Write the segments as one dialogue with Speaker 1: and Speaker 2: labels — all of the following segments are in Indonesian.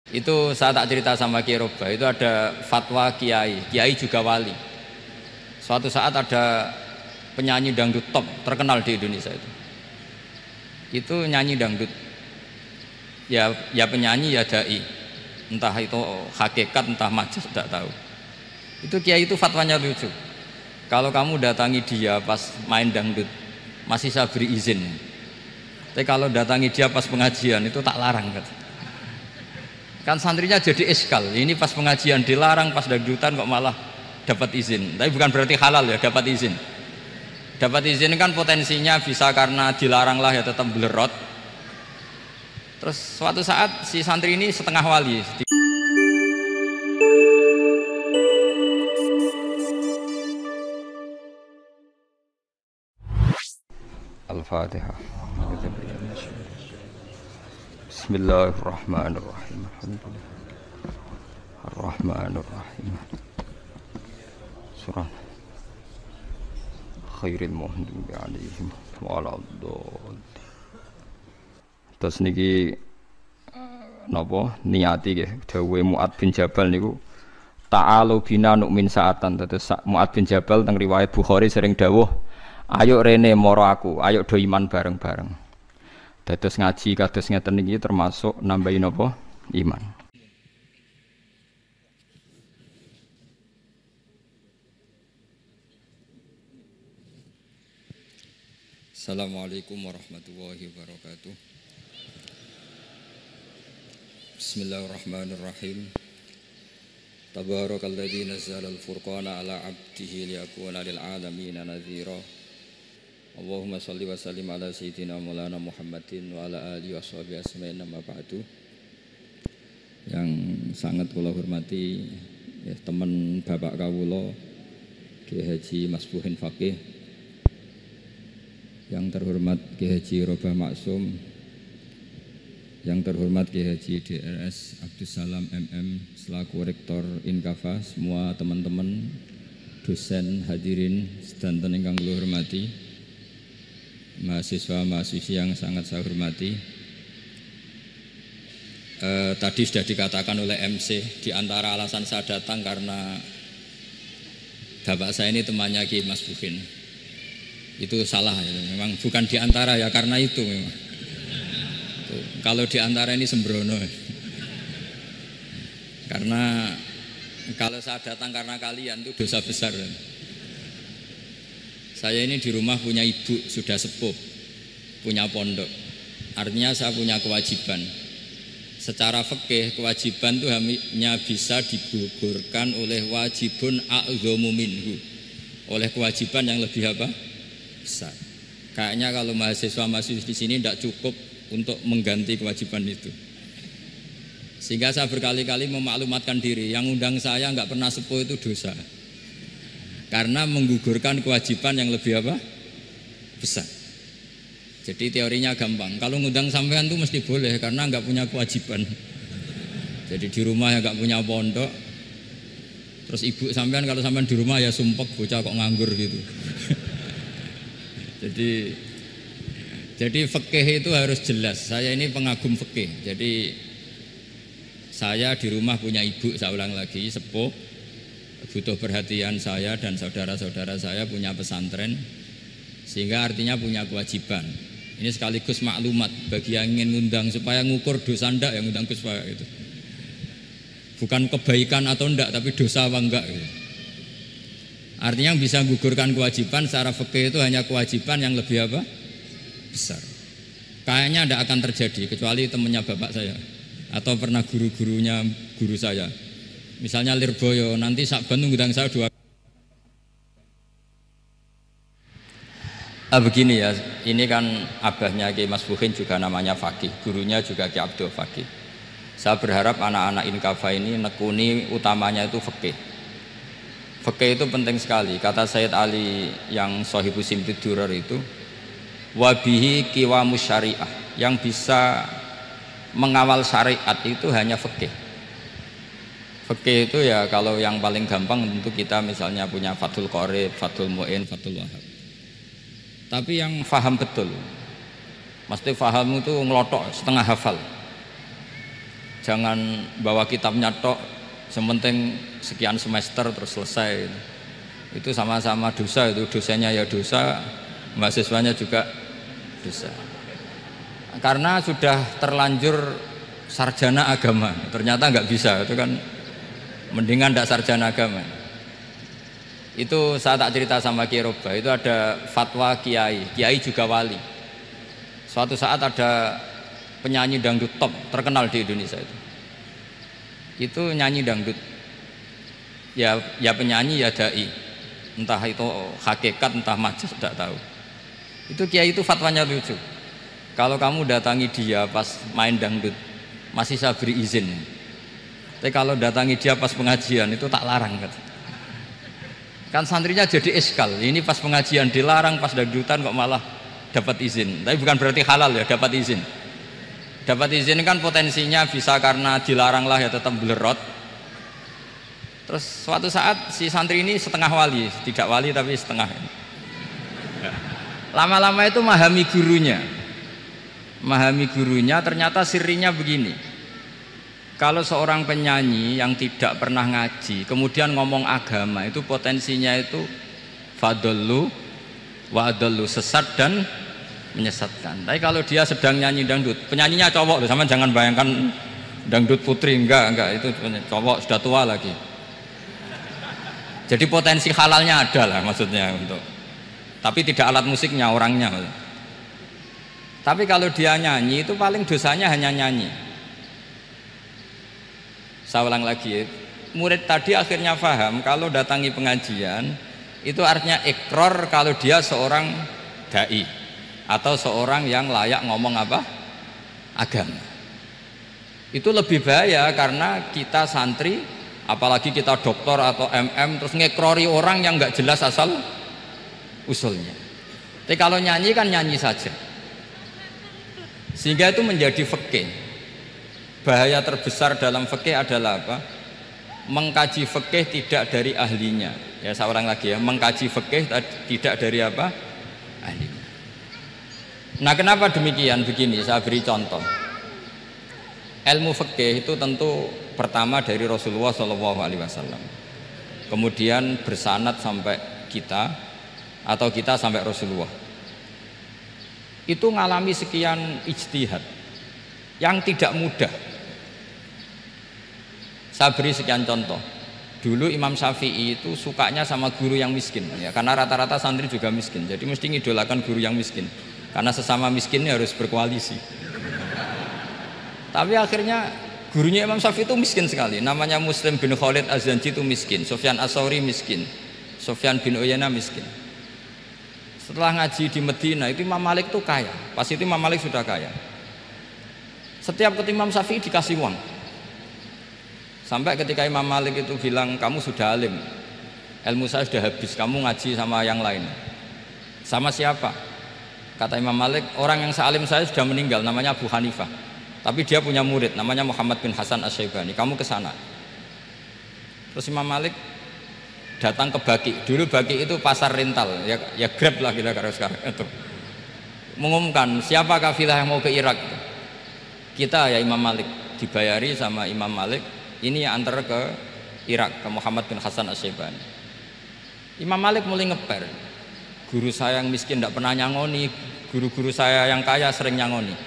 Speaker 1: Itu saya tak cerita sama Kiai Roba, itu ada fatwa kiai, kiai juga wali. Suatu saat ada penyanyi dangdut top terkenal di Indonesia itu. Itu nyanyi dangdut. Ya penyanyi ya dai. Entah itu hakikat entah majas tidak tahu. Itu kiai itu fatwanya lucu. Kalau kamu datangi dia pas main dangdut masih saya beri izin. Tapi kalau datangi dia pas pengajian itu tak larang kata. Kan santrinya jadi eskal, ini pas pengajian dilarang, pas dangdutan kok malah dapat izin. Tapi bukan berarti halal ya, dapat izin. Dapat izin kan potensinya bisa karena dilarang lah ya tetap belerot. Terus suatu saat si santri ini setengah wali. Al-Fatihah. Bismillahirrahmanirrahim. Alhamdulillah. Ar-Rahmanir-Rahim. Surah Khairil Muhdubi alaihim waladdallin. Terus niki napa niati nggih dawuhe Mu'ad bin Jabal niku ta'alu bina nu'min sa'atan. Terus Mu'ad bin Jabal teng riwayat Bukhari sering dawuh, ayo rene moro aku, ayo do iman bareng-bareng. Dados ngaji kados ngeten niki termasuk nambahin apa? Iman. Assalamualaikum warahmatullahi wabarakatuh. Bismillahirrahmanirrahim. Tabarakalladzi nazzala al-furqana ala 'abdihi liyakuna lil 'alamin nadhira. Allahumma shalli wa sallim ala sayyidina Maulana Muhammadin wa ala alihi washabihi asma'in amma ba'du. Yang sangat kula hormati ya, teman Bapak kawula Kiai Haji Masbuhin Faqih, yang terhormat Kiai Haji Robah Maksum, yang terhormat Kiai Haji DRS Abdus Salam MM selaku Rektor Inkafa, semua teman-teman dosen hadirin sedanten ingkang kula hormati, mahasiswa-mahasiswi yang sangat saya hormati. Tadi sudah dikatakan oleh MC, di antara alasan saya datang karena bapak saya ini temannya Kiai Masbuhin. Itu salah ya. Memang bukan di antara ya, karena itu memang. Tuh, kalau di antara ini sembrono. Karena kalau saya datang karena kalian itu dosa besar. Saya ini di rumah punya ibu sudah sepuh, punya pondok. Artinya saya punya kewajiban. Secara fikih kewajiban itu hanya bisa digugurkan oleh wajibun a'dhamu minhu, oleh kewajiban yang lebih apa? Besar. Kayaknya kalau mahasiswa-mahasiswa di sini tidak cukup untuk mengganti kewajiban itu. Sehingga saya berkali-kali memaklumatkan diri, yang undang saya nggak pernah sepuh itu dosa. Karena menggugurkan kewajiban yang lebih apa? Besar. Jadi teorinya gampang. Kalau ngundang sampean itu mesti boleh karena nggak punya kewajiban. Jadi di rumah ya nggak punya pondok. Terus ibu sampean kalau sampean di rumah ya sumpek bocah kok nganggur gitu. Jadi fikih itu harus jelas. Saya ini pengagum fikih. Jadi saya di rumah punya ibu, saya ulang lagi, sepuh, butuh perhatian saya dan saudara-saudara saya, punya pesantren, sehingga artinya punya kewajiban. Ini sekaligus maklumat bagi yang ingin ngundang supaya ngukur dosa ndak yang ngundang Gus Pak itu. Bukan kebaikan atau ndak, tapi dosa apa enggak gitu. Artinya yang bisa menggugurkan kewajiban secara fikih itu hanya kewajiban yang lebih apa? Besar. Kayaknya ndak akan terjadi kecuali temannya bapak saya atau pernah guru-gurunya guru saya. Misalnya Lirboyo, nanti Sakban ngundang saya 2. Begini ya, ini kan abahnya Kiai Masbuhin juga namanya Faqih, gurunya juga Kiai Abdul Faqih. Saya berharap anak-anak Inkafa ini nekuni utamanya itu fikih. Fikih itu penting sekali. Kata Sayyid Ali yang Shahibu Simtid Durar itu, wabihi qiwamus syariah, yang bisa mengawal syariat itu hanya fikih. Fikih itu ya kalau yang paling gampang tentu kita misalnya punya Fathul Qorib, Fathul Mu'in, Fathul Wahab. Tapi yang faham betul, mesti faham itu ngelotok setengah hafal. jangan bawa kitabnya tok, sementing sekian semester terus selesai. Itu sama-sama dosa, itu dosennya ya dosa, mahasiswanya juga dosa. Karena sudah terlanjur sarjana agama, ternyata nggak bisa, itu kan mendingan tidak sarjana agama. Itu saya tak cerita sama Kiai Roba, itu ada fatwa kiai juga wali. Suatu saat ada penyanyi dangdut top terkenal di Indonesia itu nyanyi dangdut, ya penyanyi ya dai, entah itu hakikat entah majaz tidak tahu. Itu kiai itu fatwanya lucu. Kalau kamu datangi dia pas main dangdut masih saya beri izin. Tapi kalau datangi dia pas pengajian itu tak larang kata. Kan santrinya jadi eskal. Ini pas pengajian dilarang, pas dangdutan kok malah dapat izin. Tapi bukan berarti halal ya, dapat izin. Dapat izin kan potensinya bisa karena dilarang lah ya tetap belerot. Terus suatu saat si santri ini setengah wali, tidak wali tapi setengah. Lama-lama itu memahami gurunya ternyata sirinya begini. Kalau seorang penyanyi yang tidak pernah ngaji kemudian ngomong agama, itu potensinya itu fadallu wa adallu, sesat dan menyesatkan. Tapi kalau dia sedang nyanyi dangdut, penyanyinya cowok loh, sama jangan bayangkan dangdut putri, enggak, itu cowok sudah tua lagi. Jadi potensi halalnya ada lah maksudnya untuk, tapi tidak alat musiknya, orangnya. Tapi kalau dia nyanyi itu paling dosanya hanya nyanyi. Saya ulang lagi, murid tadi akhirnya paham kalau datangi pengajian itu artinya ikrar kalau dia seorang dai atau seorang yang layak ngomong apa? Agama. Itu lebih bahaya karena kita santri, apalagi kita doktor atau MM terus ngekrori orang yang nggak jelas asal usulnya. Tapi kalau nyanyi kan nyanyi saja. Sehingga itu menjadi fikih. Bahaya terbesar dalam fikih adalah apa? Mengkaji fikih tidak dari ahlinya. Ya saya ulang lagi ya, mengkaji fikih tidak dari apa? Ahlinya. Nah, kenapa demikian? Begini, saya beri contoh. Ilmu fikih itu tentu pertama dari Rasulullah SAW. Kemudian bersanad sampai kita atau kita sampai Rasulullah. Itu ngalami sekian ijtihad yang tidak mudah. Saya beri sekian contoh. Dulu Imam Syafi'i itu sukanya sama guru yang miskin ya, karena rata-rata santri juga miskin. Jadi mesti ngidolakan guru yang miskin. Karena sesama miskinnya harus berkoalisi. Tapi akhirnya gurunya Imam Syafi'i itu miskin sekali. Namanya Muslim bin Khalid Az-Zanji itu miskin, Sufyan As-Tsauri miskin, Sufyan bin Uyainah miskin. Setelah ngaji di Medina itu Imam Malik itu kaya. Pas itu Imam Malik sudah kaya. Setiap ketemu Imam Syafi'i dikasih uang. Sampai ketika Imam Malik itu bilang, kamu sudah alim, ilmu saya sudah habis, kamu ngaji sama yang lain. Sama siapa? Kata Imam Malik, orang yang sealim saya sudah meninggal, namanya Abu Hanifah. Tapi dia punya murid, namanya Muhammad bin Hasan Asy-Syaibani, kamu ke sana. Terus Imam Malik datang ke Baki. Dulu Baki itu pasar rental, ya Grab lah kira-kira sekarang itu. Mengumumkan siapa kafilah yang mau ke Irak. Kita ya Imam Malik, dibayari sama Imam Malik. Ini yang antar ke Irak, ke Muhammad bin Hasan Asy-Syaibani. Imam Malik mulai ngeper. Guru saya yang miskin tidak pernah nyangoni, guru-guru saya yang kaya sering nyangoni.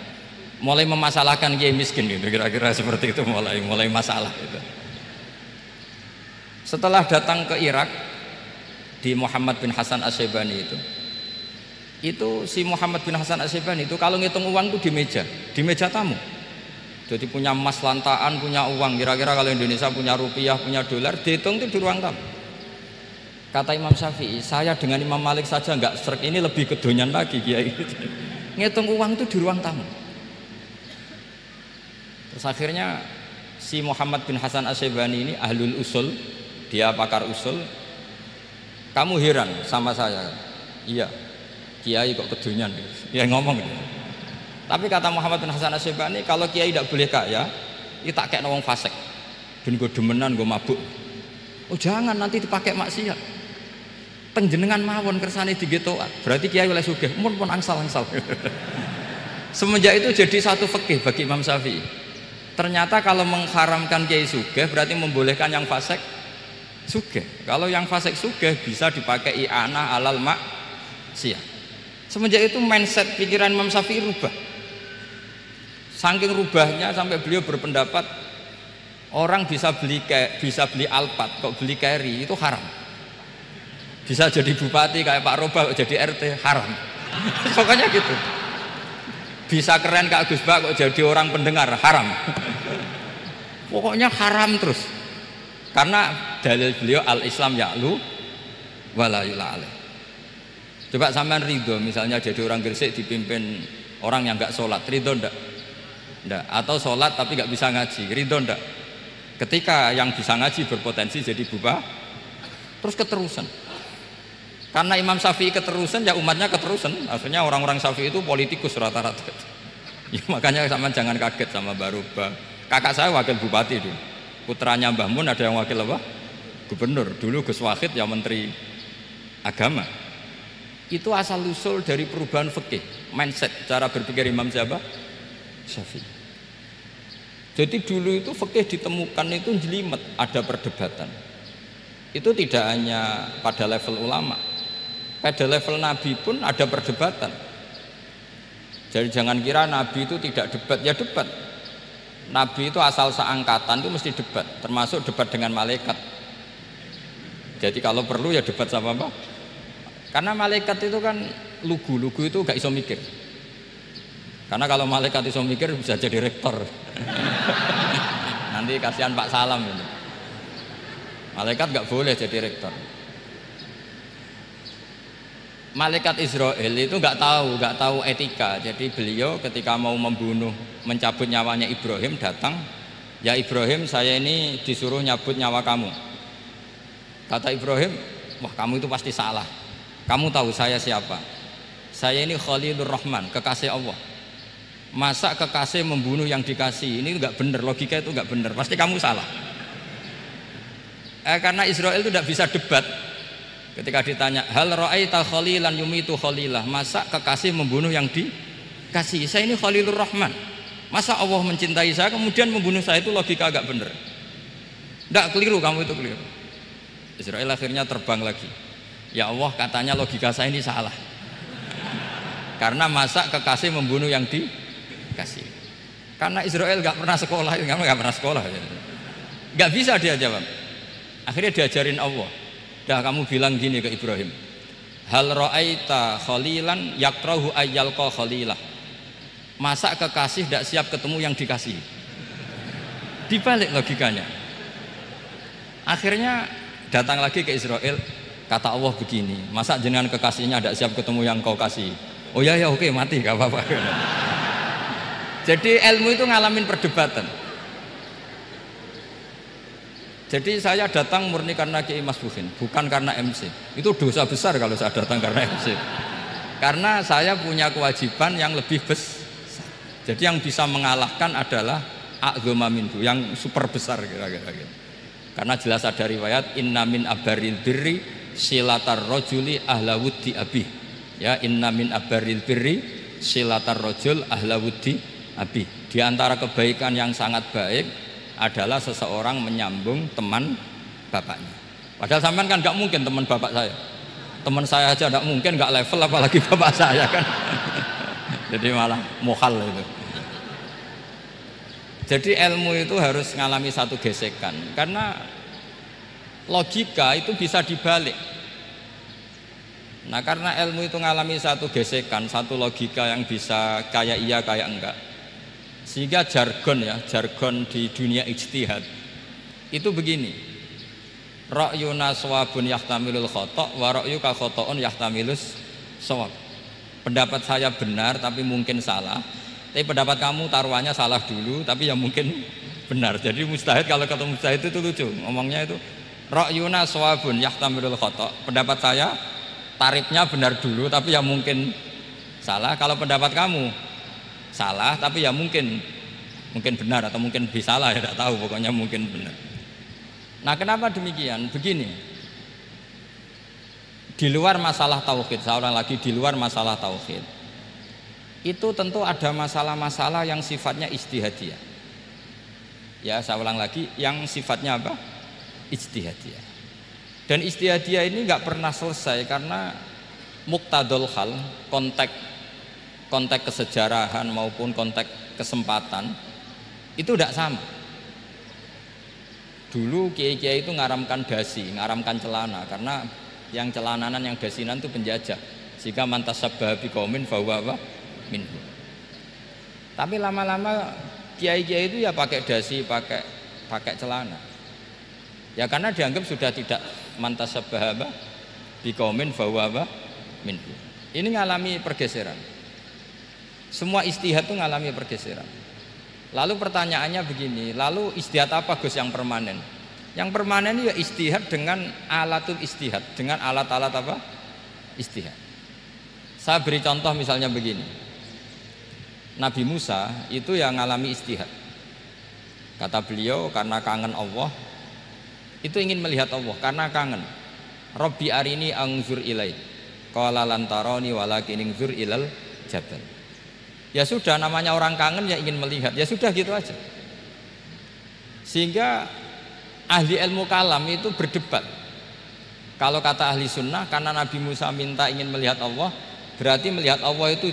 Speaker 1: Mulai memasalahkan kiai miskin gitu, kira-kira seperti itu, mulai masalah gitu. Setelah datang ke Irak di Muhammad bin Hasan Asy-Syaibani itu si Muhammad bin Hasan Asy-Syaibani itu kalau ngitung uang itu di meja tamu. Jadi punya emas lantaan, punya uang. Kira-kira kalau Indonesia punya rupiah, punya dolar, dihitung itu di ruang tamu. Kata Imam Syafi'i, saya dengan Imam Malik saja nggak serik, ini lebih kedonyan lagi kiai. Ngitung uang itu di ruang tamu. Terus akhirnya si Muhammad bin Hasan Asy-Syaibani ini ahlul usul, dia pakar usul. Kamu heran sama saya? Iya, kiai kok kedonyan? Ya ngomong gitu. Tapi kata Muhammad bin Hasan Asy-Syaibani, kalau kiai tidak boleh kaya, itu tak kayak wong fasik. Ben gue demenan, gue mabuk. Oh jangan, nanti dipakai maksiat. Penjenengan mawon kersane digetokan. Berarti kiai oleh sugih, mun angsal-angsal. Semenjak itu jadi satu fikih bagi Imam Syafi'i. Ternyata kalau mengharamkan kiai sugih berarti membolehkan yang fasik sugih. Kalau yang fasik sugih bisa dipakai i'anah alal maksiyah. Semenjak itu mindset pikiran Imam Syafi'i rubah. Saking rubahnya sampai beliau berpendapat orang bisa beli Alphard kok beli carry itu haram. Bisa jadi bupati kayak Pak Roba kok jadi RT haram. Pokoknya gitu. Bisa keren Kak Gus Bak kok jadi orang pendengar haram. Pokoknya haram terus. Karena dalil beliau al-Islam ya'lu wala yula alaih. Coba sampean ridho misalnya jadi orang Gresik dipimpin orang yang enggak sholat, ridho ndak? Ndak. Atau sholat tapi enggak bisa ngaji, ridho ndak? Ketika yang bisa ngaji berpotensi jadi bupati, terus keterusan. Karena Imam Syafi'i keterusan, ya umatnya keterusan. Akhirnya orang-orang Syafi'i itu politikus rata-rata. Ya, makanya sama jangan kaget sama Mbah Roba. Kakak saya wakil bupati dulu. Putranya Mbah Mun ada yang wakil apa? Gubernur. Dulu Gus Wahid yang menteri agama. Itu asal usul dari perubahan fikih, mindset, cara berpikir Imam siapa? Syafi'i. Jadi dulu itu fikih ditemukan itu jelimet, ada perdebatan. Itu tidak hanya pada level ulama. Pada level Nabi pun ada perdebatan. Jadi jangan kira Nabi itu tidak debat, ya debat. Nabi itu asal seangkatan itu mesti debat, termasuk debat dengan malaikat. Jadi kalau perlu ya debat sama apa? Karena malaikat itu kan lugu itu gak iso mikir. Karena kalau malaikat iso mikir bisa jadi rektor. Nanti kasihan Pak Salam ini. Malaikat gak boleh jadi rektor. Malaikat Israel itu nggak tahu etika. Jadi beliau ketika mau mencabut nyawanya Ibrahim datang, ya Ibrahim saya ini disuruh nyabut nyawa kamu. Kata Ibrahim, wah kamu itu pasti salah. Kamu tahu saya siapa? Saya ini Khalilur Rahman, kekasih Allah. Masa kekasih membunuh yang dikasih? Ini nggak benar, logika itu nggak benar. Pasti kamu salah. Karena Israel itu tidak bisa debat. Ketika ditanya, hal ra'aita khalilan yumitu khalilah, masa kekasih membunuh yang dikasih? Saya ini Khalilur Rahman. Masa Allah mencintai saya kemudian membunuh saya? Itu logika agak benar. Tidak, keliru, kamu itu keliru. Israel akhirnya terbang lagi. Ya Allah, katanya logika saya ini salah. Karena masa kekasih membunuh yang dikasih? Karena Israel nggak pernah sekolah, nggak bisa dia jawab. Akhirnya diajarin Allah. Dah kamu bilang gini ke Ibrahim, hal ra'aita khalilan yakrahu ayyalqa khalilah. Masa kekasih tidak siap ketemu yang dikasih? Dibalik logikanya. Akhirnya datang lagi ke Israel, kata Allah begini, masa jenengan kekasihnya tidak siap ketemu yang kau kasih? Oh ya oke, mati gak apa-apa. Jadi ilmu itu ngalamin perdebatan. Jadi saya datang murni karena Kiai Mas Buhin, bukan karena MC. Itu dosa besar kalau saya datang karena MC. Karena saya punya kewajiban yang lebih besar. Jadi yang bisa mengalahkan adalah a'dzama minhu, yang super besar kira-kira gitu. Karena jelas ada riwayat inna min abaril birri silatar rajuli ahla wuddi abih. Ya, inna min abaril birri silatar rajul ahla wuddi abih. Di antara kebaikan yang sangat baik adalah seseorang menyambung teman bapaknya. Padahal sampean kan nggak mungkin teman bapak saya. Teman saya aja nggak mungkin, nggak level apalagi bapak saya kan. Jadi malah mohal itu. Jadi ilmu itu harus mengalami satu gesekan. Karena logika itu bisa dibalik. Nah karena ilmu itu mengalami satu gesekan, satu logika yang bisa kayak iya kayak enggak. Sehingga jargon di dunia ijtihad itu begini, ra'yuna shawabun yahtamilul khata' wa ra'yuka khata'un yahtamilus shawab. Pendapat saya benar tapi mungkin salah, tapi pendapat kamu taruhannya salah dulu tapi ya mungkin benar. Jadi mustahid, kalau kata mustahid itu lucu ngomongnya itu, ra'yuna shawabun yahtamilul khata', pendapat saya tarifnya benar dulu tapi ya mungkin salah. Kalau pendapat kamu salah tapi ya mungkin benar atau mungkin bisa salah, ya tidak tahu, pokoknya mungkin benar. Nah kenapa demikian? Begini, di luar masalah tauhid, saya ulang lagi, di luar masalah tauhid itu tentu ada masalah-masalah yang sifatnya ijtihadiyah. Ya saya ulang lagi, yang sifatnya apa? Ijtihadiyah. Dan ijtihadiyah ini nggak pernah selesai karena muqtadul hal, konteks kesejarahan maupun konteks kesempatan itu tidak sama. Dulu kiai-kiai itu ngaramkan dasi, ngaramkan celana karena yang celananan yang dasinan itu penjajah. Sehingga mantasabbaha biqaumin fahuwa minhu. Tapi lama-lama kiai-kiai itu ya pakai dasi, pakai celana. Ya karena dianggap sudah tidak mantasabbaha biqaumin fahuwa minhu. Ini ngalami pergeseran. Semua ijtihad itu ngalami pergeseran. Lalu pertanyaannya begini, lalu ijtihad apa Gus yang permanen? Yang permanen ya ijtihad dengan alatul ijtihad, dengan alat-alat apa? Ijtihad. Saya beri contoh misalnya begini. Nabi Musa itu yang ngalami ijtihad. Kata beliau karena kangen Allah, itu ingin melihat Allah karena kangen. Rabbi arini anzur ilai. Qala lan tarani walakin anzur ilal jabal. Ya sudah, namanya orang kangen ya ingin melihat, ya sudah gitu aja. Sehingga ahli ilmu kalam itu berdebat. Kalau kata ahli sunnah, karena Nabi Musa minta ingin melihat Allah, berarti melihat Allah itu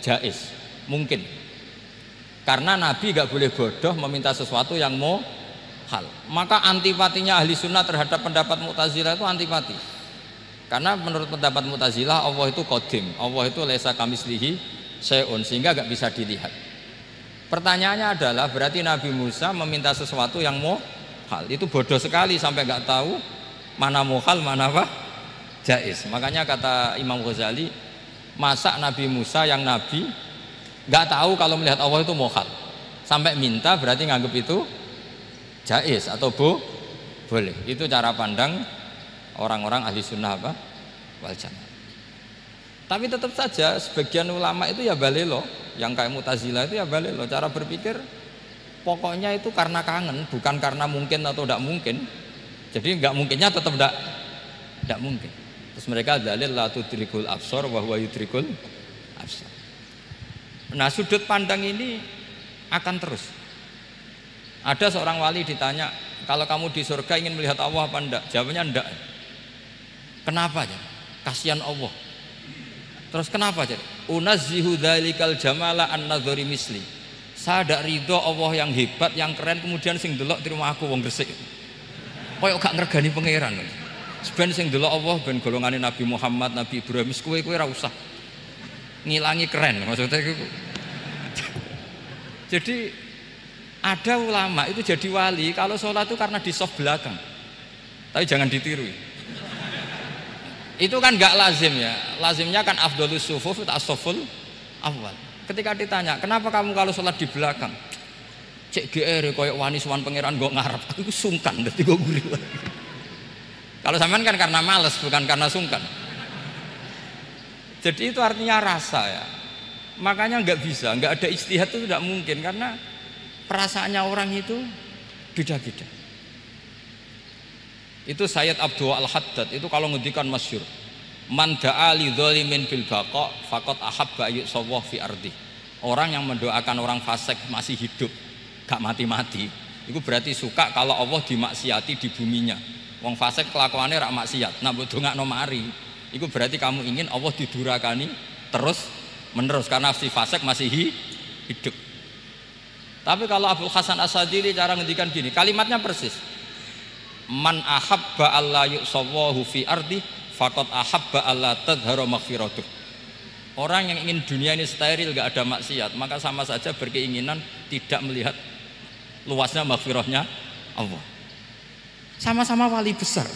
Speaker 1: jaiz, mungkin. Karena Nabi gak boleh bodoh meminta sesuatu yang mohal. Maka antipatinya ahli sunnah terhadap pendapat Mu'tazilah itu antipati. Karena menurut pendapat Mu'tazilah Allah itu qadim, Allah itu laisa kamislihi syai'un, sehingga gak bisa dilihat. Pertanyaannya adalah berarti Nabi Musa meminta sesuatu yang mohal, itu bodoh sekali sampai gak tahu mana mohal mana apa jaiz. Makanya kata Imam Ghazali, masa Nabi Musa yang Nabi gak tahu kalau melihat Allah itu mohal sampai minta, berarti nganggep itu jaiz atau boleh. Itu cara pandang orang-orang ahli sunnah apa wal jamaah. Tapi tetap saja sebagian ulama itu ya balelo, yang kayak Mu'tazilah itu ya balelo. Cara berpikir pokoknya itu karena kangen, bukan karena mungkin atau tidak mungkin. Jadi nggak mungkinnya tetap tidak mungkin. Terus mereka dalil la tudrikul absar wa huwa yudrikul absar. Nah, sudut pandang ini akan terus. Ada seorang wali ditanya, kalau kamu di surga ingin melihat Allah apa enggak? Jawabannya enggak. Kenapa ya? Kasihan Allah. Terus kenapa jadi? Unazzihu dzalikal jamala an-nadhari misli. Saya tidak ridho Allah yang hebat, yang keren, kemudian sing delok di rumah aku wong gresik. Koyok gak ngergani pangeran. Sebenarnya sing delok Allah ben golongane Nabi Muhammad, Nabi Ibrahim, kowe ora usah ngilangi keren maksudnya itu. Jadi ada ulama itu jadi wali kalau sholat itu karena di soft belakang. Tapi jangan ditiru. Itu kan gak lazim ya. Lazimnya kan afdhalus sufuf as-saful awal. Ketika ditanya, "Kenapa kamu kalau sholat di belakang?" Cek GR koyok wani suwan pangeran gak ngarep. Aku sungkan dadi go guri. Kalau sampean kan karena males bukan karena sungkan. Jadi itu artinya rasa ya. Makanya nggak bisa, nggak ada ijtihad itu tidak mungkin karena perasaannya orang itu beda-beda. Itu Sayyid Abdul Al-Haddad itu kalau ngendikan masyhur, man da'a li dzalimin bil baqa faqad ahabba yu'sawwa fi ardi. Orang yang mendoakan orang fasik masih hidup, gak mati-mati, itu berarti suka kalau Allah dimaksiati di buminya. Wong fasik kelakuannya rak maksiat, nak mbok dongakno mari, itu berarti kamu ingin Allah didurakani terus menerus karena si fasik masih hidup. Tapi kalau Abdul Hasan As-Sadili cara ngendikan gini, kalimatnya persis. Man ahabba alla yu'sawwahu fi ardi faqad ahabba alla tadhharu maghfiratuh. Orang yang ingin dunia ini steril gak ada maksiat, maka sama saja berkeinginan tidak melihat luasnya maghfirahnya Allah. Sama-sama wali besar,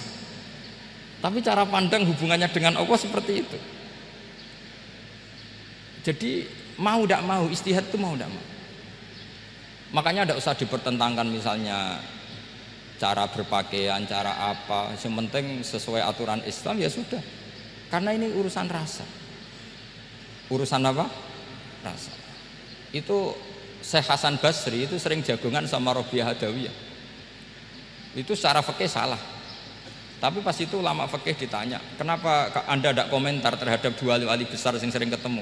Speaker 1: tapi cara pandang hubungannya dengan Allah seperti itu. Jadi mau tidak mau, ijtihad itu mau tidak mau. Makanya tidak usah dipertentangkan misalnya cara berpakaian, cara apa, yang penting sesuai aturan Islam ya sudah. Karena ini urusan rasa. Urusan apa? Rasa. Itu Syekh Hasan Basri itu sering jagongan sama Robiah Hadawiyah. Itu secara fikih salah. Tapi pas itu ulama fikih ditanya, kenapa Anda tidak komentar terhadap dua wali besar yang sering ketemu?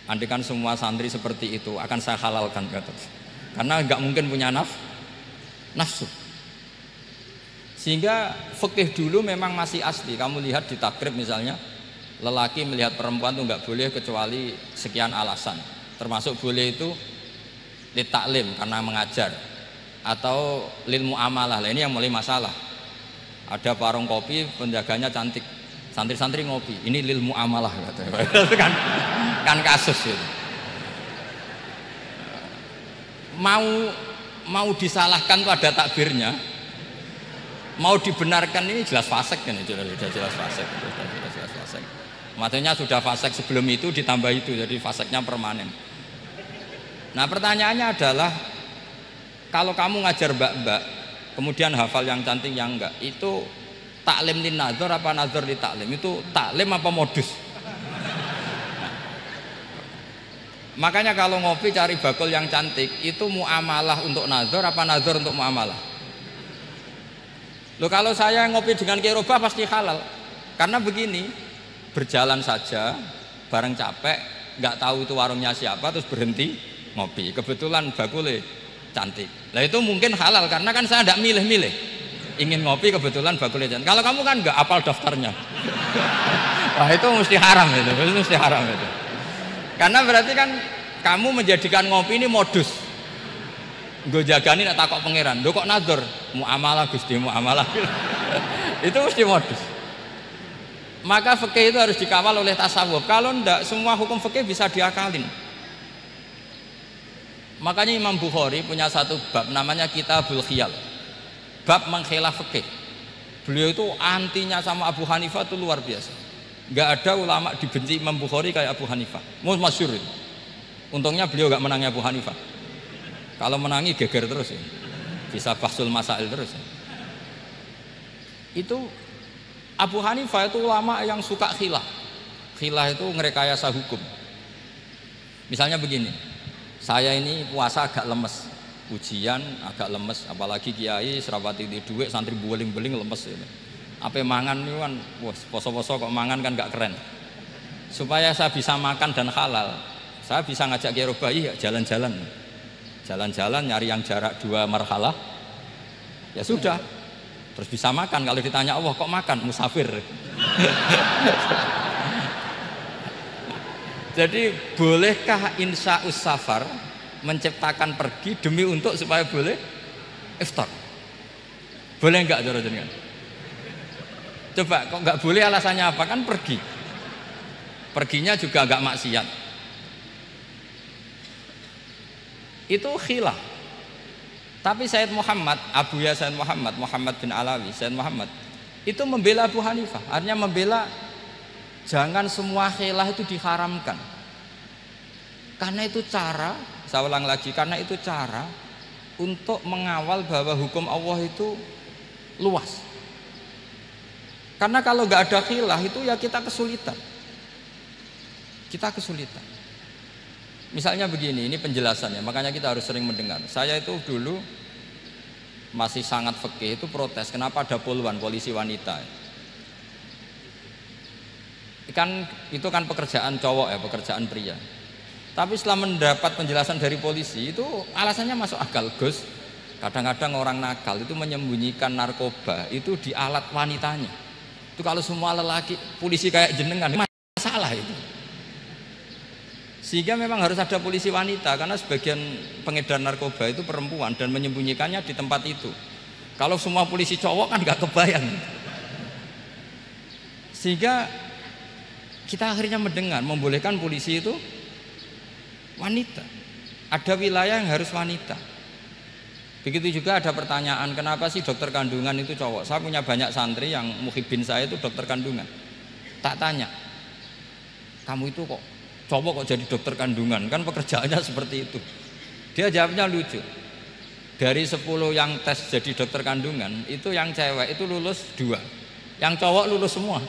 Speaker 1: Andai kan semua santri seperti itu akan saya halalkan, kata. Karena nggak mungkin punya nafsu. Sehingga fikih dulu memang masih asli. Kamu lihat di takrib misalnya, lelaki melihat perempuan itu nggak boleh kecuali sekian alasan. Termasuk boleh itu litaklim karena mengajar, atau lil muamalah. Ini yang mulai masalah. Ada warung kopi, penjaganya cantik, santri-santri ngopi. Ini lil muamalah kan kasus itu. Mau disalahkan tuh ada takbirnya. Mau dibenarkan ini jelas fasik kan, jelas fasik. Maksudnya sudah fasik sebelum itu ditambah itu, jadi fasiknya permanen. Nah pertanyaannya adalah, kalau kamu ngajar mbak-mbak, kemudian hafal yang cantik yang enggak, itu taklim lin nazar apa nazar li taklim? Itu taklim apa modus? Nah, makanya kalau ngopi cari bakul yang cantik, itu muamalah untuk nazar apa nazar untuk muamalah? Loh kalau saya ngopi dengan kiroba pasti halal. Karena begini, berjalan saja, bareng capek, nggak tahu itu warungnya siapa, terus berhenti ngopi. Kebetulan bakulnya cantik. Nah itu mungkin halal karena kan saya tidak milih-milih. Ingin ngopi kebetulan bakulnya cantik. Kalau kamu kan nggak apal daftarnya. Wah itu mesti haram itu, mesti haram itu. Karena berarti kan kamu menjadikan ngopi ini modus. Gue jagani nak takok pangeran, do kok nazar muamalah Gusti muamalah. Itu mesti modus. Maka fikih itu harus dikawal oleh tasawuf. Kalau ndak, semua hukum fikih bisa diakalin. Makanya Imam Bukhari punya satu bab namanya Kitabul Khiyal, bab mengkhilaf fikih. Beliau itu antinya sama Abu Hanifah itu luar biasa. Nggak ada ulama dibenci Imam Bukhari kayak Abu Hanifah. Masyhur. Untungnya beliau nggak menangnya Abu Hanifah. Kalau menangi geger terus ya. Bisa bahsul masail terus ya. Itu Abu Hanifah itu ulama yang suka khilah. Khilah itu ngerekayasa hukum. Misalnya begini, saya ini puasa agak lemes, ujian agak lemes, apalagi kiai serawati di duit, santri beling-beling lemes ini. Apa mangan ini kan, poso-poso kok mangan kan gak keren. Supaya saya bisa makan dan halal, saya bisa ngajak kiai Robai jalan-jalan. Jalan-jalan nyari yang jarak 2 marhalah, ya sudah, terus bisa makan. Kalau ditanya Allah kok makan, musafir. Jadi bolehkah insya'us safar menciptakan pergi demi untuk supaya boleh iftar? Boleh enggak cara jenengan? Coba kok enggak boleh, alasannya apa? Kan pergi, perginya juga enggak maksiat. Itu khilaf. Tapi Sayyid Muhammad, Abuya Sayyid Muhammad, Muhammad bin Alawi, Sayyid Muhammad itu membela Abu Hanifah. Artinya membela jangan semua khilaf itu diharamkan. Karena itu cara, saya ulang lagi, karena itu cara untuk mengawal bahwa hukum Allah itu luas. Karena kalau nggak ada khilaf itu ya kita kesulitan. Kita kesulitan. Misalnya begini, ini penjelasannya, makanya kita harus sering mendengar. Saya itu dulu masih sangat fikih itu protes, kenapa ada poluan polisi wanita? Itu kan pekerjaan cowok ya, pekerjaan pria. Tapi setelah mendapat penjelasan dari polisi itu alasannya masuk akal, Gus. Kadang-kadang orang nakal itu menyembunyikan narkoba itu di alat wanitanya. Itu kalau semua lelaki polisi kayak jenengan masalah itu. Sehingga memang harus ada polisi wanita karena sebagian pengedar narkoba itu perempuan dan menyembunyikannya di tempat itu. Kalau semua polisi cowok kan nggak kebayang. Sehingga kita akhirnya mendengar membolehkan polisi itu wanita. Ada wilayah yang harus wanita. Begitu juga ada pertanyaan, kenapa sih dokter kandungan itu cowok? Saya punya banyak santri yang muhibin saya itu dokter kandungan. Tak tanya, kamu itu kok cowok kok jadi dokter kandungan, kan pekerjaannya seperti itu. Dia jawabnya lucu. Dari 10 yang tes jadi dokter kandungan, itu yang cewek itu lulus 2, yang cowok lulus semua.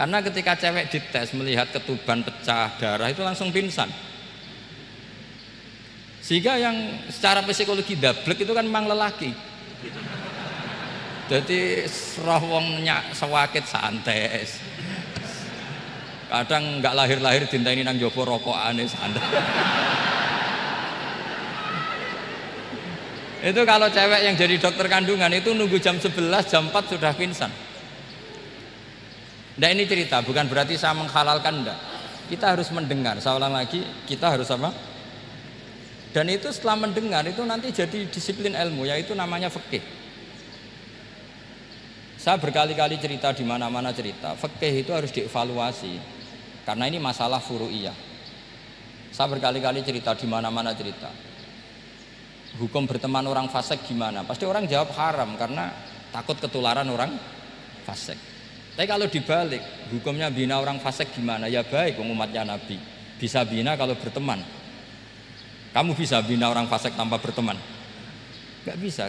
Speaker 1: Karena ketika cewek dites melihat ketuban pecah darah itu langsung pingsan. Sehingga yang secara psikologi dablek itu kan memang lelaki. Jadi roh wongnya sewakit santai. Kadang nggak lahir-lahir dinteni nang jopo rokokane santai. Itu kalau cewek yang jadi dokter kandungan itu nunggu jam 11, jam 4 sudah pingsan. Nah ini cerita, bukan berarti saya menghalalkan, enggak. Kita harus mendengar, saya ulang lagi, kita harus apa? Dan itu setelah mendengar itu nanti jadi disiplin ilmu, yaitu namanya fikih. Saya berkali-kali cerita di mana-mana cerita, fikih itu harus dievaluasi karena ini masalah furu'iyah. Saya berkali-kali cerita di mana-mana cerita. Hukum berteman orang fasik gimana? Pasti orang jawab haram karena takut ketularan orang fasik. Tapi kalau dibalik, hukumnya bina orang fasik gimana? Ya baik, umatnya Nabi bisa bina kalau berteman. Kamu bisa bina orang fasik tanpa berteman? Gak bisa.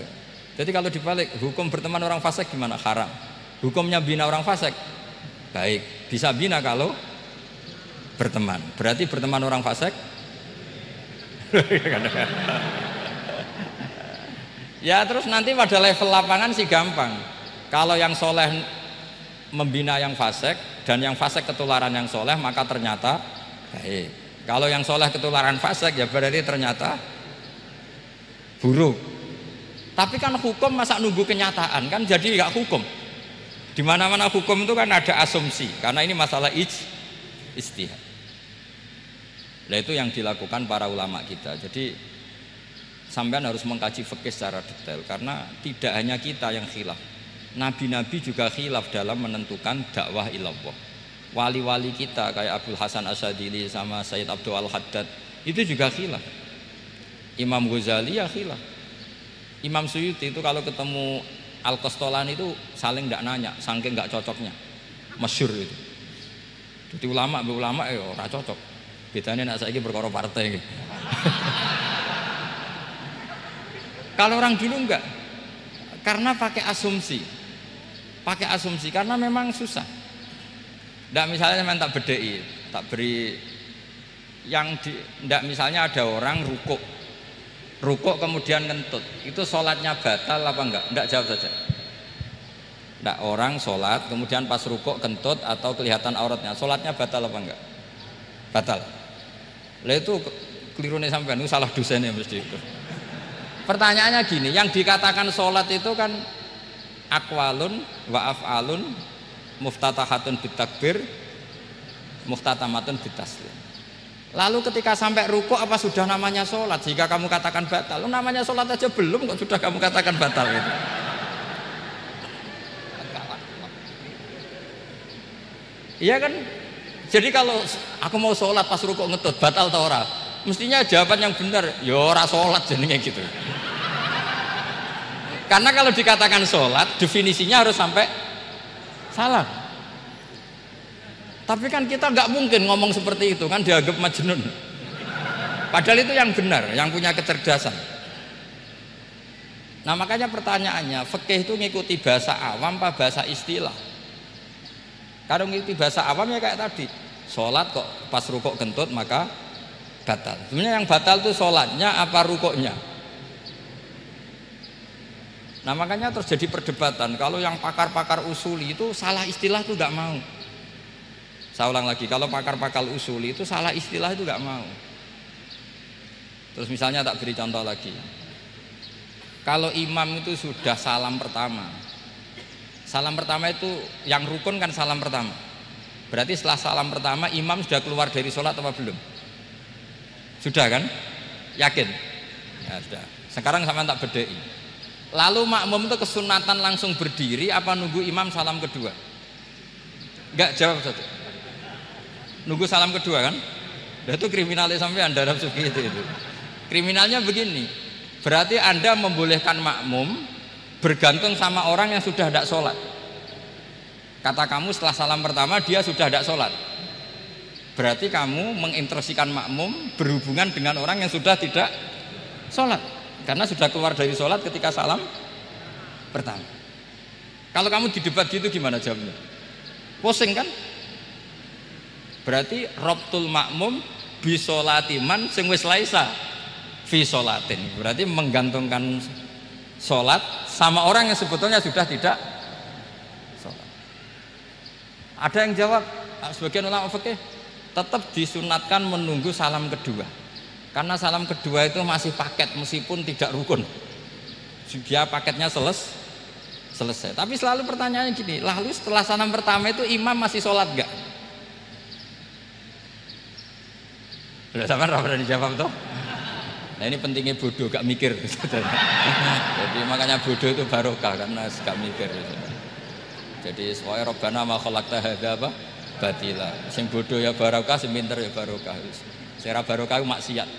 Speaker 1: Jadi kalau dibalik, hukum berteman orang fasik gimana? Haram. Hukumnya bina orang fasik baik, bisa bina kalau berteman. Berarti berteman orang fasik ya terus nanti pada level lapangan sih gampang. Kalau yang soleh membina yang fasik dan yang fasik ketularan yang soleh, maka ternyata baik. Kalau yang soleh ketularan fasik ya berarti ternyata buruk. Tapi kan hukum masa nunggu kenyataan, kan jadi nggak hukum. Di mana-mana hukum itu kan ada asumsi, karena ini masalah ijtihad. Nah itu yang dilakukan para ulama kita. Jadi sampean harus mengkaji fikih secara detail karena tidak hanya kita yang khilaf. Nabi-nabi juga khilaf dalam menentukan dakwah ilallah. Wali-wali kita kayak Abdul Hasan Asyadili sama Sayyid Abdul Al-Haddad itu juga khilaf. Imam Ghazali ya khilaf. Imam Suyuti itu kalau ketemu Al-Qastolani itu saling tidak nanya, saking nggak cocoknya, masyhur itu. Jadi ulama ya ora cocok. Bedanya nak saiki perkara partai. Kalau orang dulu enggak, karena pakai asumsi, karena memang susah. Nggak misalnya saya tak bedai, tak beri yang nggak misalnya ada orang rukuk kemudian ngentut, itu sholatnya batal apa enggak? Enggak, jawab saja. Enggak, orang sholat kemudian pas rukuk kentut atau kelihatan auratnya, sholatnya batal apa enggak? Batal. Lah itu keliru nih sampean, itu salah dosennya mesti itu. Pertanyaannya gini, yang dikatakan sholat itu kan aqwalun wa af'alun muftatahatun bitakbir muftatamatun bitaslim. Lalu ketika sampai rukuk apa sudah namanya sholat? Jika kamu katakan batal, namanya sholat aja belum kok sudah kamu katakan batal itu. Iya kan? Jadi kalau aku mau sholat pas rukuk ngetut batal atau ora? Mestinya jawaban yang benar, ya ora sholat jadinya gitu. Karena kalau dikatakan sholat, definisinya harus sampai salah. Tapi kan kita nggak mungkin ngomong seperti itu, kan dianggap majnun. Padahal itu yang benar, yang punya kecerdasan. Nah makanya pertanyaannya, fikih itu ngikuti bahasa awam apa bahasa istilah? Kalau ngikuti bahasa awam ya kayak tadi, sholat kok pas rukuk kentut maka batal. Sebenarnya yang batal itu sholatnya apa rukuknya? Nah makanya terus jadi perdebatan. Kalau yang pakar-pakar usuli itu salah istilah itu nggak mau. Saya ulang lagi, kalau pakar-pakar usuli itu salah istilah itu nggak mau. Terus misalnya tak beri contoh lagi. Kalau imam itu sudah salam pertama itu yang rukun kan salam pertama. Berarti setelah salam pertama imam sudah keluar dari sholat apa belum? Sudah kan? Yakin? Ya sudah. Sekarang sama tak bedai. Lalu makmum itu kesunatan langsung berdiri apa nunggu imam salam kedua? Enggak, jawab saja. Nunggu salam kedua kan? Nah, itu kriminalnya sampai Anda nafsu itu. Kriminalnya begini. Berarti Anda membolehkan makmum bergantung sama orang yang sudah tidak sholat. Kata kamu setelah salam pertama dia sudah tidak sholat. Berarti kamu menginstruksikan makmum berhubungan dengan orang yang sudah tidak sholat, karena sudah keluar dari sholat ketika salam pertama. Kalau kamu di debat gitu gimana jawabnya? Pusing kan? Berarti robtul makmum bisolatiman sing wis laisa fi sholatin. Berarti menggantungkan sholat sama orang yang sebetulnya sudah tidak sholat. Ada yang jawab, sebagian ulama fikih tetap disunatkan menunggu salam kedua, karena salam kedua itu masih paket meskipun tidak rukun. Dia paketnya selesai. Tapi selalu pertanyaannya gini, lalu setelah salam pertama itu imam masih sholat nggak? Udah sama berani jawab toh? Nah ini pentingnya bodoh, gak mikir. Jadi makanya bodoh itu barokah karena gak mikir. Jadi soalnya Rabbana ma khalaqta hadza apa? Batila. Sing bodoh ya barokah, sing pinter ya barokah. Sing ora barokah maksiat.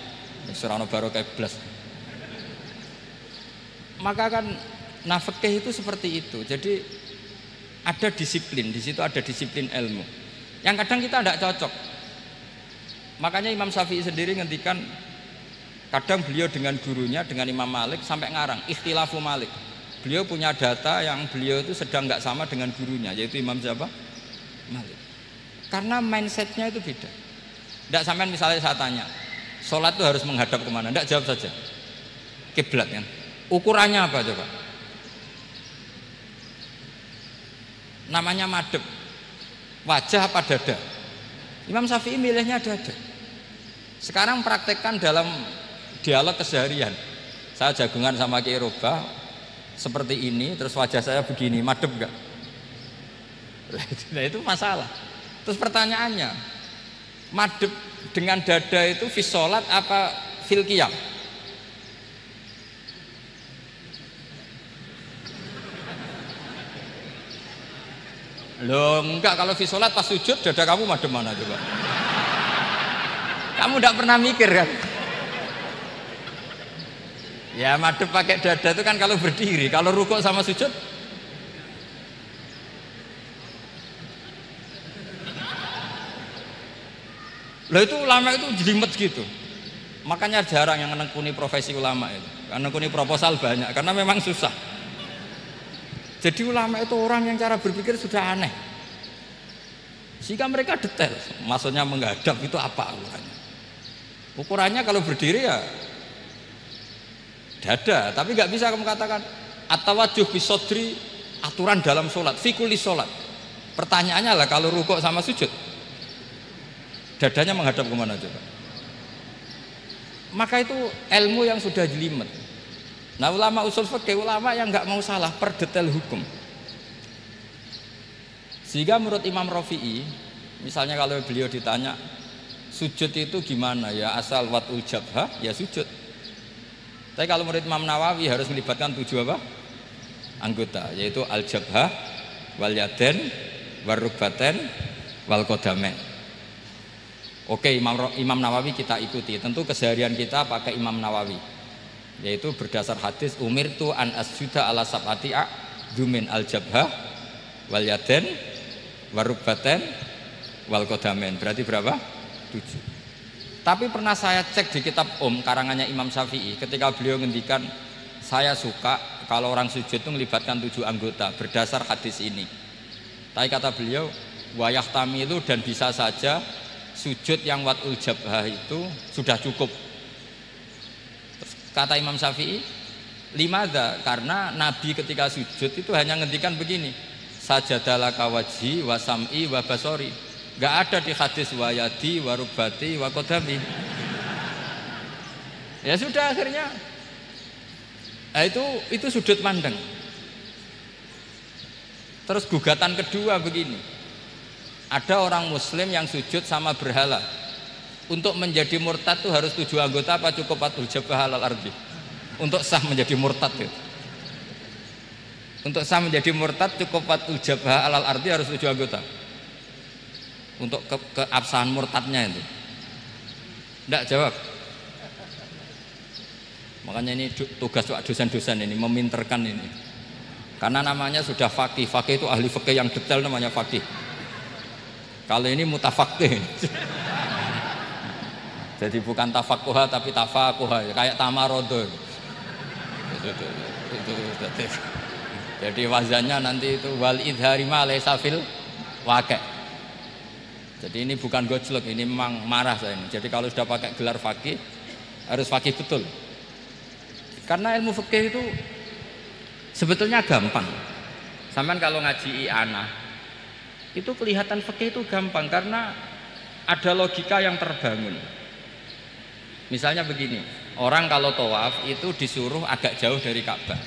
Speaker 1: Wis ora ono barokah blas. Maka kan fikih itu seperti itu. Jadi ada disiplin, di situ ada disiplin ilmu. Yang kadang kita tidak cocok. Makanya Imam Syafi'i sendiri ngendikan, kadang beliau dengan gurunya, dengan Imam Malik sampai ngarang ikhtilafu Malik. Beliau punya data yang beliau itu sedang nggak sama dengan gurunya, yaitu Imam siapa? Malik. Karena mindsetnya itu beda. Tidak sampai misalnya saya tanya, sholat itu harus menghadap kemana? Tidak, jawab saja. Kiblat kan? Ukurannya apa coba? Namanya madhep. Wajah apa dada? Imam Syafi'i milihnya dada. Sekarang praktekkan dalam dialog keseharian. Saya jagungan sama Kiai Robah seperti ini, terus wajah saya begini, madhep enggak? Nah itu masalah. Terus pertanyaannya, madhep dengan dada itu fi sholat apa fil qiyam? Loh enggak, kalau fi sholat pas sujud dada kamu madhep mana coba? Kamu enggak pernah mikir kan? Ya madhep pakai dada itu kan kalau berdiri, kalau rukuk sama sujud loh itu ulama itu jelimet gitu. Makanya jarang yang menekuni profesi ulama itu. Karena menekuni proposal banyak, karena memang susah. Jadi ulama itu orang yang cara berpikir sudah aneh. Sehingga mereka detail. Maksudnya menghadap itu apa ukurannya? Ukurannya kalau berdiri ya dada, tapi nggak bisa kamu katakan at-tawajjuh bisodri aturan dalam sholat, fikuli sholat. Pertanyaannya lah kalau rukuk sama sujud, dadanya menghadap kemana coba? Maka itu ilmu yang sudah jelimet. Nah ulama usul fikih, ulama yang nggak mau salah per detail hukum. Sehingga menurut Imam Rafi'i, misalnya kalau beliau ditanya sujud itu gimana ya, asal watul jabhah ya sujud. Tapi kalau menurut Imam Nawawi harus melibatkan 7 apa? Anggota, yaitu al-jabhah, wal yaden, wal rukbaten, wal qadamen. Oke, Imam Nawawi kita ikuti. Tentu keseharian kita pakai Imam Nawawi, yaitu berdasar hadis umirtu an asjuda ala sab'ati a'dzumin al-jabhah, wal yaden, wal rukbaten, wal qadamen. Berarti berapa? 7. Tapi pernah saya cek di kitab karangannya Imam Syafi'i, ketika beliau ngendikan saya suka kalau orang sujud itu melibatkan 7 anggota berdasar hadis ini. Tapi kata beliau wayah tamilu, dan bisa saja sujud yang watul jabhah itu sudah cukup. Terus kata Imam Syafi'i, limadha, karena Nabi ketika sujud itu hanya ngendikan begini, sajadalaka wajhi wa sam'i wa basori. Gak ada di hadis wayadi, warubati, wakodami. Ya sudah akhirnya. Nah, itu sudut pandang. Terus gugatan kedua begini. Ada orang Muslim yang sujud sama berhala. Untuk menjadi murtad itu harus 7 anggota apa cukup watul jabhah alal ardi? Untuk sah menjadi murtad itu. Untuk sah menjadi murtad cukup watul jabhah alal ardi harus 7 anggota. Untuk keabsahan murtadnya itu tidak jawab. Makanya ini tugas dosen-dosen ini meminterkan ini, karena namanya sudah faqih. Faqih itu ahli fikih yang detail, namanya faqih. Kalau ini mutafaqih. Jadi bukan tafakuha tapi tafakuha, kayak tamarodo. Jadi wazannya nanti itu wal idhari ma laysa fil waqi'. Jadi ini bukan gojlok, ini memang marah saya ini. Jadi kalau sudah pakai gelar fakih harus fakih betul. Karena ilmu fikih itu sebetulnya gampang. Sampai kalau ngaji i'anah itu kelihatan fikih itu gampang karena ada logika yang terbangun. Misalnya begini, orang kalau tawaf itu disuruh agak jauh dari Ka'bah.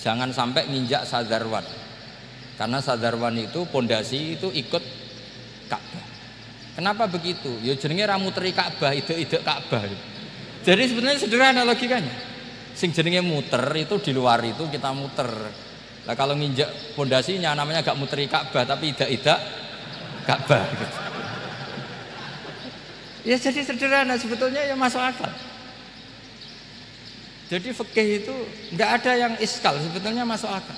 Speaker 1: Jangan sampai nginjak sadarwan. Karena sadarwan itu pondasi itu ikut Ka'bah. Kenapa begitu? Ya jenenge ra muteri Ka'bah, ide-ide Ka'bah. Jadi sebenarnya sederhana logikanya. Sing jenenge muter itu di luar itu kita muter. Lah kalau nginjak pondasinya namanya gak muteri Ka'bah tapi ide-ide Ka'bah gitu. Ya jadi sederhana sebetulnya ya masuk akal. Jadi fikih itu nggak ada yang iskal, sebetulnya masuk akal.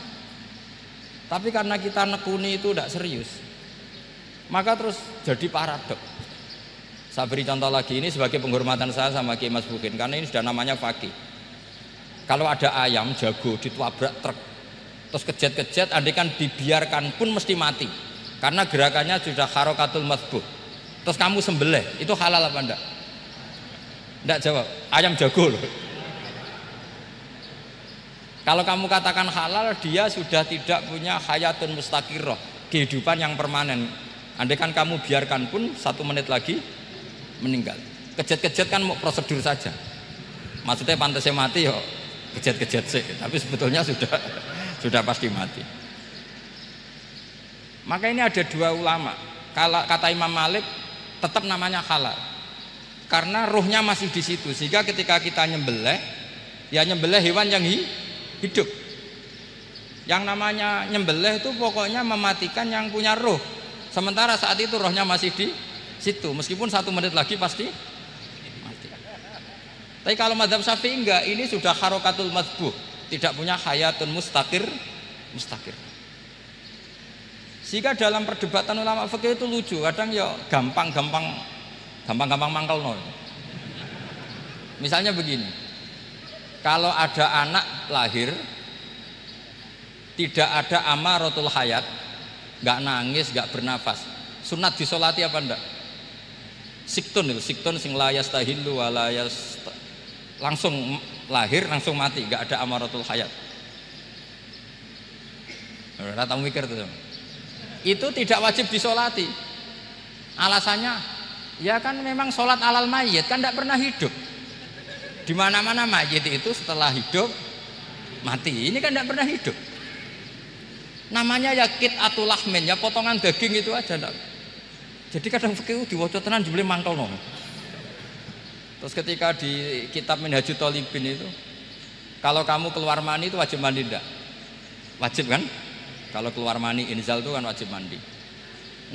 Speaker 1: Tapi karena kita nekuni itu tidak serius, maka terus jadi paradok. Saya beri contoh lagi, ini sebagai penghormatan saya sama Kiai Mas Bukin, karena ini sudah namanya fakih. Kalau ada ayam jago ditabrak truk, terus kejet-kejet, andaikan dibiarkan pun mesti mati, karena gerakannya sudah harokatul madbuh. Terus kamu sembelih, itu halal apa enggak? Enggak jawab, ayam jago loh. Kalau kamu katakan halal, dia sudah tidak punya hayatun mustaqirrah, kehidupan yang permanen. Andaikan kamu biarkan pun 1 menit lagi meninggal. Kejet-kejet kan mau prosedur saja. Maksudnya pantasnya mati ya kejet-kejet sih, tapi sebetulnya sudah pasti mati. Maka ini ada 2 ulama. Kalau kata Imam Malik tetap namanya halal. Karena ruhnya masih di situ, sehingga ketika kita nyembelih, ya nyembelih hewan yang hidup. Yang namanya nyembelih itu pokoknya mematikan yang punya roh. Sementara saat itu rohnya masih di situ, meskipun 1 menit lagi pasti mati. Tapi kalau mazhab Syafi'i enggak, ini sudah harokatul madbuh, tidak punya hayatun mustaqir. Sehingga dalam perdebatan ulama fikih itu lucu, kadang ya gampang mangkel no. Misalnya begini, kalau ada anak lahir tidak ada amaratul hayat, nggak nangis, nggak bernafas, sunat disolati apa enggak? Siktun sing layas tahillu walayas, langsung lahir langsung mati, nggak ada amaratul hayat. Rata mikir tuh. Itu tidak wajib disolati. Alasannya, ya kan memang sholat alal mayit kan tidak pernah hidup. Di mana-mana mayit itu setelah hidup mati. Ini kan tidak pernah hidup. Namanya ya qit'atul lahmin, ya potongan daging itu aja. Enggak. Jadi kadang fikih diwaca tenan jebule mangkel no. Terus ketika di kitab Minhajut Thalibin itu, kalau kamu keluar mani itu wajib mandi enggak? Wajib kan? Kalau keluar mani inzal itu kan wajib mandi.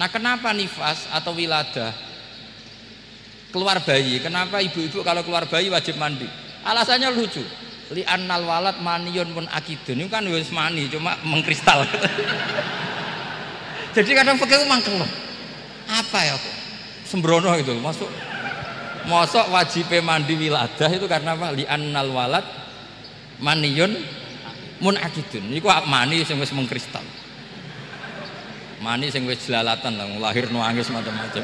Speaker 1: Nah kenapa nifas atau wiladah keluar bayi? Kenapa ibu-ibu kalau keluar bayi wajib mandi? Alasannya lucu. Li'annal walad maniyun pun akidun. Ini kan wis mani cuma mengkristal. Jadi kadang pakai mangkel loh. Apa ya? Sembrono itu masuk. Mosok wajib mandi wiladah itu karena apa? Li'annal walad maniyun mun akidun. Niku mani sing wis mengkristal. Mani sing wis jelalatan lah, lahir nuangis macam-macam.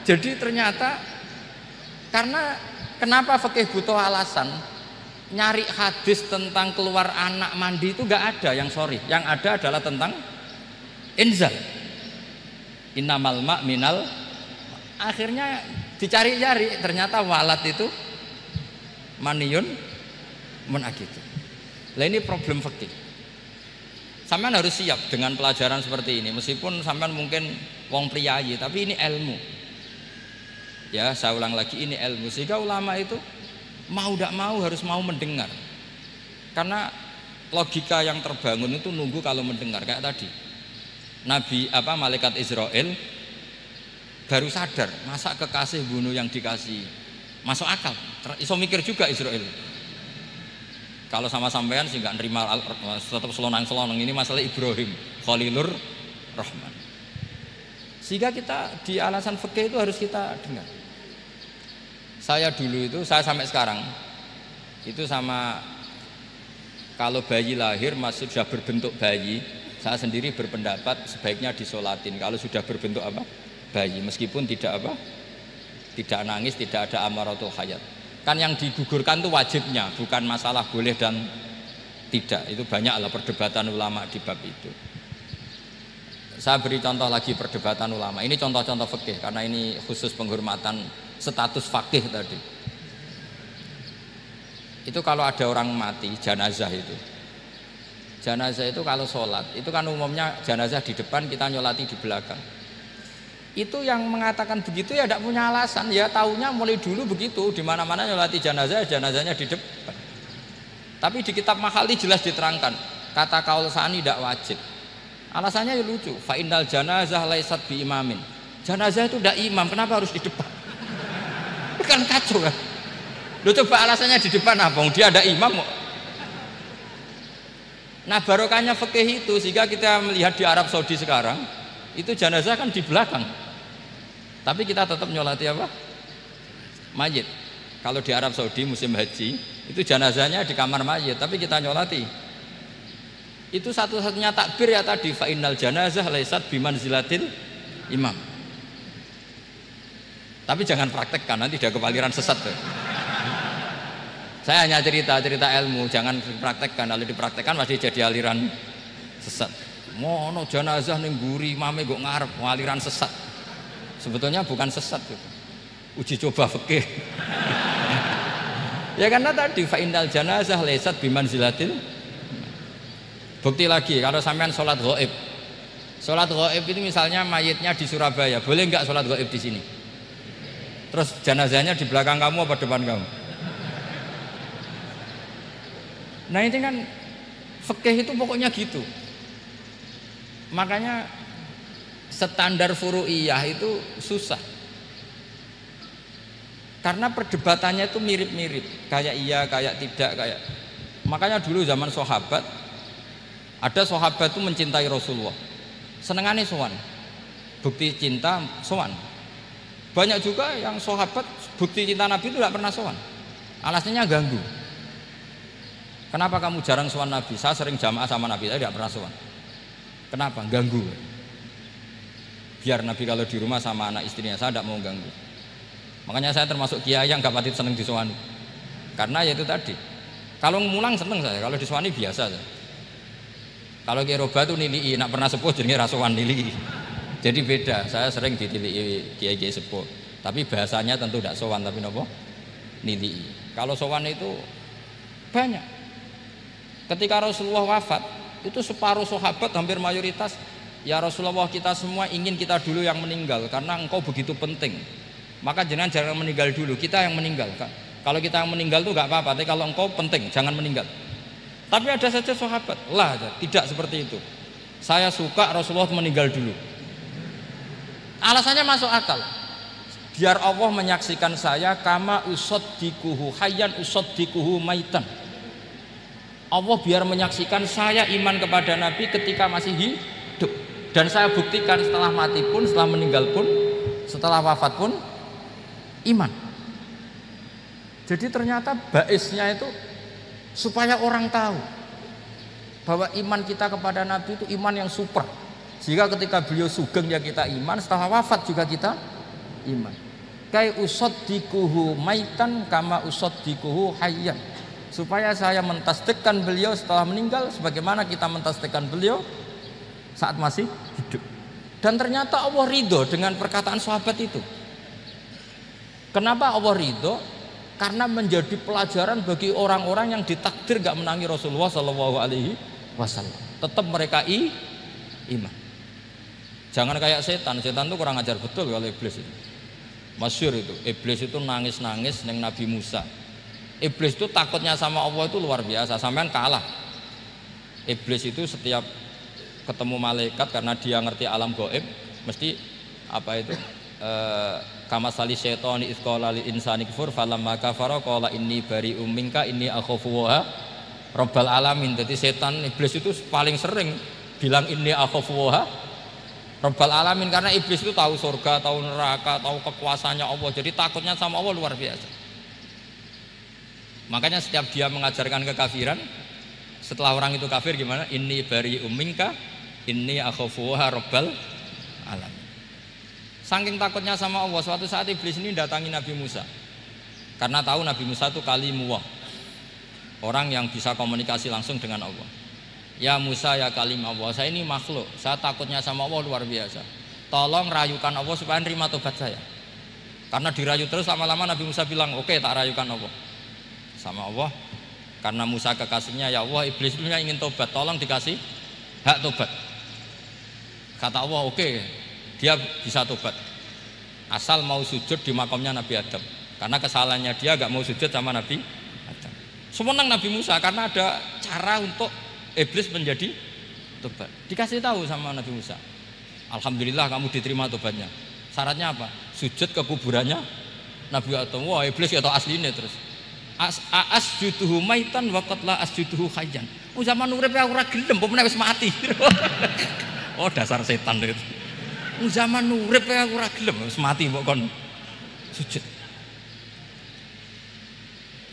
Speaker 1: Jadi ternyata karena kenapa fikih butuh alasan? Nyari hadis tentang keluar anak mandi itu enggak ada yang sorry. Yang ada adalah tentang inzal. Innamal ma' minal. Akhirnya dicari-cari ternyata walad itu maniyun mun akidun. Lah ini problem fikih. Sampean harus siap dengan pelajaran seperti ini, meskipun sampean mungkin wong priyayi, tapi ini ilmu. Ya, saya ulang lagi, ini ilmu. Sehingga ulama itu mau tidak mau harus mau mendengar. Karena logika yang terbangun itu nunggu kalau mendengar kayak tadi. Malaikat Israel baru sadar, masa kekasih bunuh yang dikasih. Masuk akal. Iso mikir juga Israel. Kalau sama sampean sih nggak nerima tetap selonang-selonang, ini masalah Ibrahim Khalilur Rahman. Sehingga kita di alasan fikih itu harus kita dengar. Saya dulu itu, saya sampai sekarang itu sama kalau bayi lahir masih sudah berbentuk bayi, saya sendiri berpendapat sebaiknya disolatin. Kalau sudah berbentuk apa? Bayi, meskipun tidak nangis, tidak ada amaratul hayat. Kan yang digugurkan itu wajibnya, bukan masalah boleh dan tidak. Itu banyaklah perdebatan ulama di bab itu. Saya beri contoh lagi perdebatan ulama. Ini contoh-contoh fikih karena ini khusus penghormatan status fakih tadi. Itu kalau ada orang mati jenazah itu Jenazah itu kalau sholat, itu kan umumnya jenazah di depan, kita nyolati di belakang. Itu yang mengatakan begitu ya tidak punya alasan, ya taunya mulai dulu begitu, di mana-mana nyolati jenazah, jenazahnya di depan. Tapi di kitab Mahalli jelas diterangkan, kata kaul sani tidak wajib. Alasannya ya lucu, fa innal janazah laisat bi imamin. Jenazah itu tidak imam, kenapa harus di depan? Kan kacau kan? Lu coba alasannya di depan apa? Dia ada imam kok. Nah barokahnya fikih itu sehingga kita melihat di Arab Saudi sekarang itu jenazah kan di belakang, tapi kita tetap nyolati apa? Mayit. Kalau di Arab Saudi musim haji itu jenazahnya di kamar mayit, tapi kita nyolati. Itu satu-satunya takbir ya tadi, fa innal janazah laisat bimanzilatil imam. Tapi jangan praktekkan, nanti dia kepaliran sesat tuh. Saya hanya cerita ilmu, jangan dipraktekkan. Kalau dipraktekkan masih jadi aliran sesat. Mono jenazah ning mburi imame kok ngarep aliran sesat. Sebetulnya bukan sesat gitu. Uji coba fikih. Ya karena tadi fa innal janazah laisat bimanzilatil. Bukti lagi kalau sampean sholat ghaib. Sholat ghaib itu misalnya mayitnya di Surabaya, boleh enggak sholat ghaib di sini? Terus jenazahnya di belakang kamu apa depan kamu? Nah ini kan fikih itu pokoknya gitu. Makanya standar furu'iyah itu susah. Karena perdebatannya itu mirip-mirip, kayak iya, kayak tidak, kayak. Makanya dulu zaman sahabat, ada sahabat itu mencintai Rasulullah. Senengane sowan. Bukti cinta sowan. Banyak juga yang sahabat bukti cinta Nabi itu tidak pernah sowan. Alasannya ganggu. Kenapa kamu jarang sowan Nabi? Saya sering jamaah sama Nabi, saya tidak pernah sowan. Kenapa? Ganggu. Biar Nabi kalau di rumah sama anak istrinya, saya tidak mau ganggu. Makanya saya termasuk kiai yang gak pati seneng disowani. Karena ya itu tadi. Kalau mulang seneng saya, kalau disowani biasa saya. Kalau Kiai Roba itu nilii, nak pernah sepuh jadi rasuan nilii. Jadi beda, saya sering ditilii kiai-kiai sepuh. Tapi bahasanya tentu tidak sowan, tapi nopo nilii. Kalau sowan itu banyak. Ketika Rasulullah wafat, itu separuh sahabat hampir mayoritas, ya Rasulullah kita semua ingin kita dulu yang meninggal karena engkau begitu penting. Maka jangan meninggal dulu, kita yang meninggal. Kalau kita yang meninggal itu nggak apa-apa, tapi kalau engkau penting jangan meninggal. Tapi ada saja sahabat, tidak seperti itu. Saya suka Rasulullah meninggal dulu. Alasannya masuk akal. Biar Allah menyaksikan saya kama usaddikuhu hayyan usaddikuhu maitan. Allah biar menyaksikan saya iman kepada Nabi ketika masih hidup, dan saya buktikan setelah mati pun, setelah meninggal pun, setelah wafat pun iman. Jadi ternyata baisnya itu supaya orang tahu bahwa iman kita kepada Nabi itu iman yang super, sehingga ketika beliau sugeng ya kita iman, setelah wafat juga kita iman. Kai usaddikuhu maitan kama usaddikuhu hayyan, supaya saya mentasdikkan beliau setelah meninggal sebagaimana kita mentasdikkan beliau saat masih hidup. Dan ternyata Allah ridho dengan perkataan sahabat itu. Kenapa Allah ridho? Karena menjadi pelajaran bagi orang-orang yang ditakdir gak menangi Rasulullah SAW. Tetap mereka iman. Jangan kayak setan itu kurang ajar betul kalau iblis itu. Masyhur itu, iblis itu nangis-nangis neng Nabi Musa. Iblis itu takutnya sama Allah itu luar biasa, sampean kalah. Iblis itu setiap ketemu malaikat karena dia ngerti alam gaib, mesti apa itu? Kama sali syaitani isqala lil insani kufur falamma kafara qala inni bari'um minka inni akhafu wa rabbal alamin. Jadi setan iblis itu paling sering bilang inni akhafu wa rabbal alamin, karena iblis itu tahu surga, tahu neraka, tahu kekuasaannya Allah. Jadi takutnya sama Allah luar biasa. Makanya setiap dia mengajarkan kekafiran, setelah orang itu kafir gimana? Inni bari'um minka inni akhafu wa rabbal alamin. Saking takutnya sama Allah, suatu saat iblis ini datangi Nabi Musa. Karena tahu Nabi Musa itu kalimullah, orang yang bisa komunikasi langsung dengan Allah. Ya Musa ya kalim Allah, saya ini makhluk, saya takutnya sama Allah luar biasa. Tolong rayukan Allah supaya nerima tobat saya. Karena dirayu terus lama-lama Nabi Musa bilang, oke, tak rayukan Allah. Sama Allah, Karena Musa kekasihnya, ya Allah, iblis itu ingin tobat, tolong dikasih hak tobat. Kata Allah, oke, dia bisa tobat asal mau sujud di makamnya Nabi Adam. Karena kesalahannya dia gak mau sujud sama Nabi Adam. Semenang Nabi Musa karena ada cara untuk iblis menjadi tobat. Dikasih tahu sama Nabi Musa, alhamdulillah kamu diterima tobatnya. Syaratnya apa? Sujud ke kuburannya Nabi Adam. Wah, iblis ya tau aslinya terus. Asjuduhu maitan wa qad la asjuduhu hayyan. Oh, zaman urip aku ora gelem, pomene wis mati. Oh, dasar setan itu. Oh, zaman urip aku ora gelem, wis mati mbok kon sujud.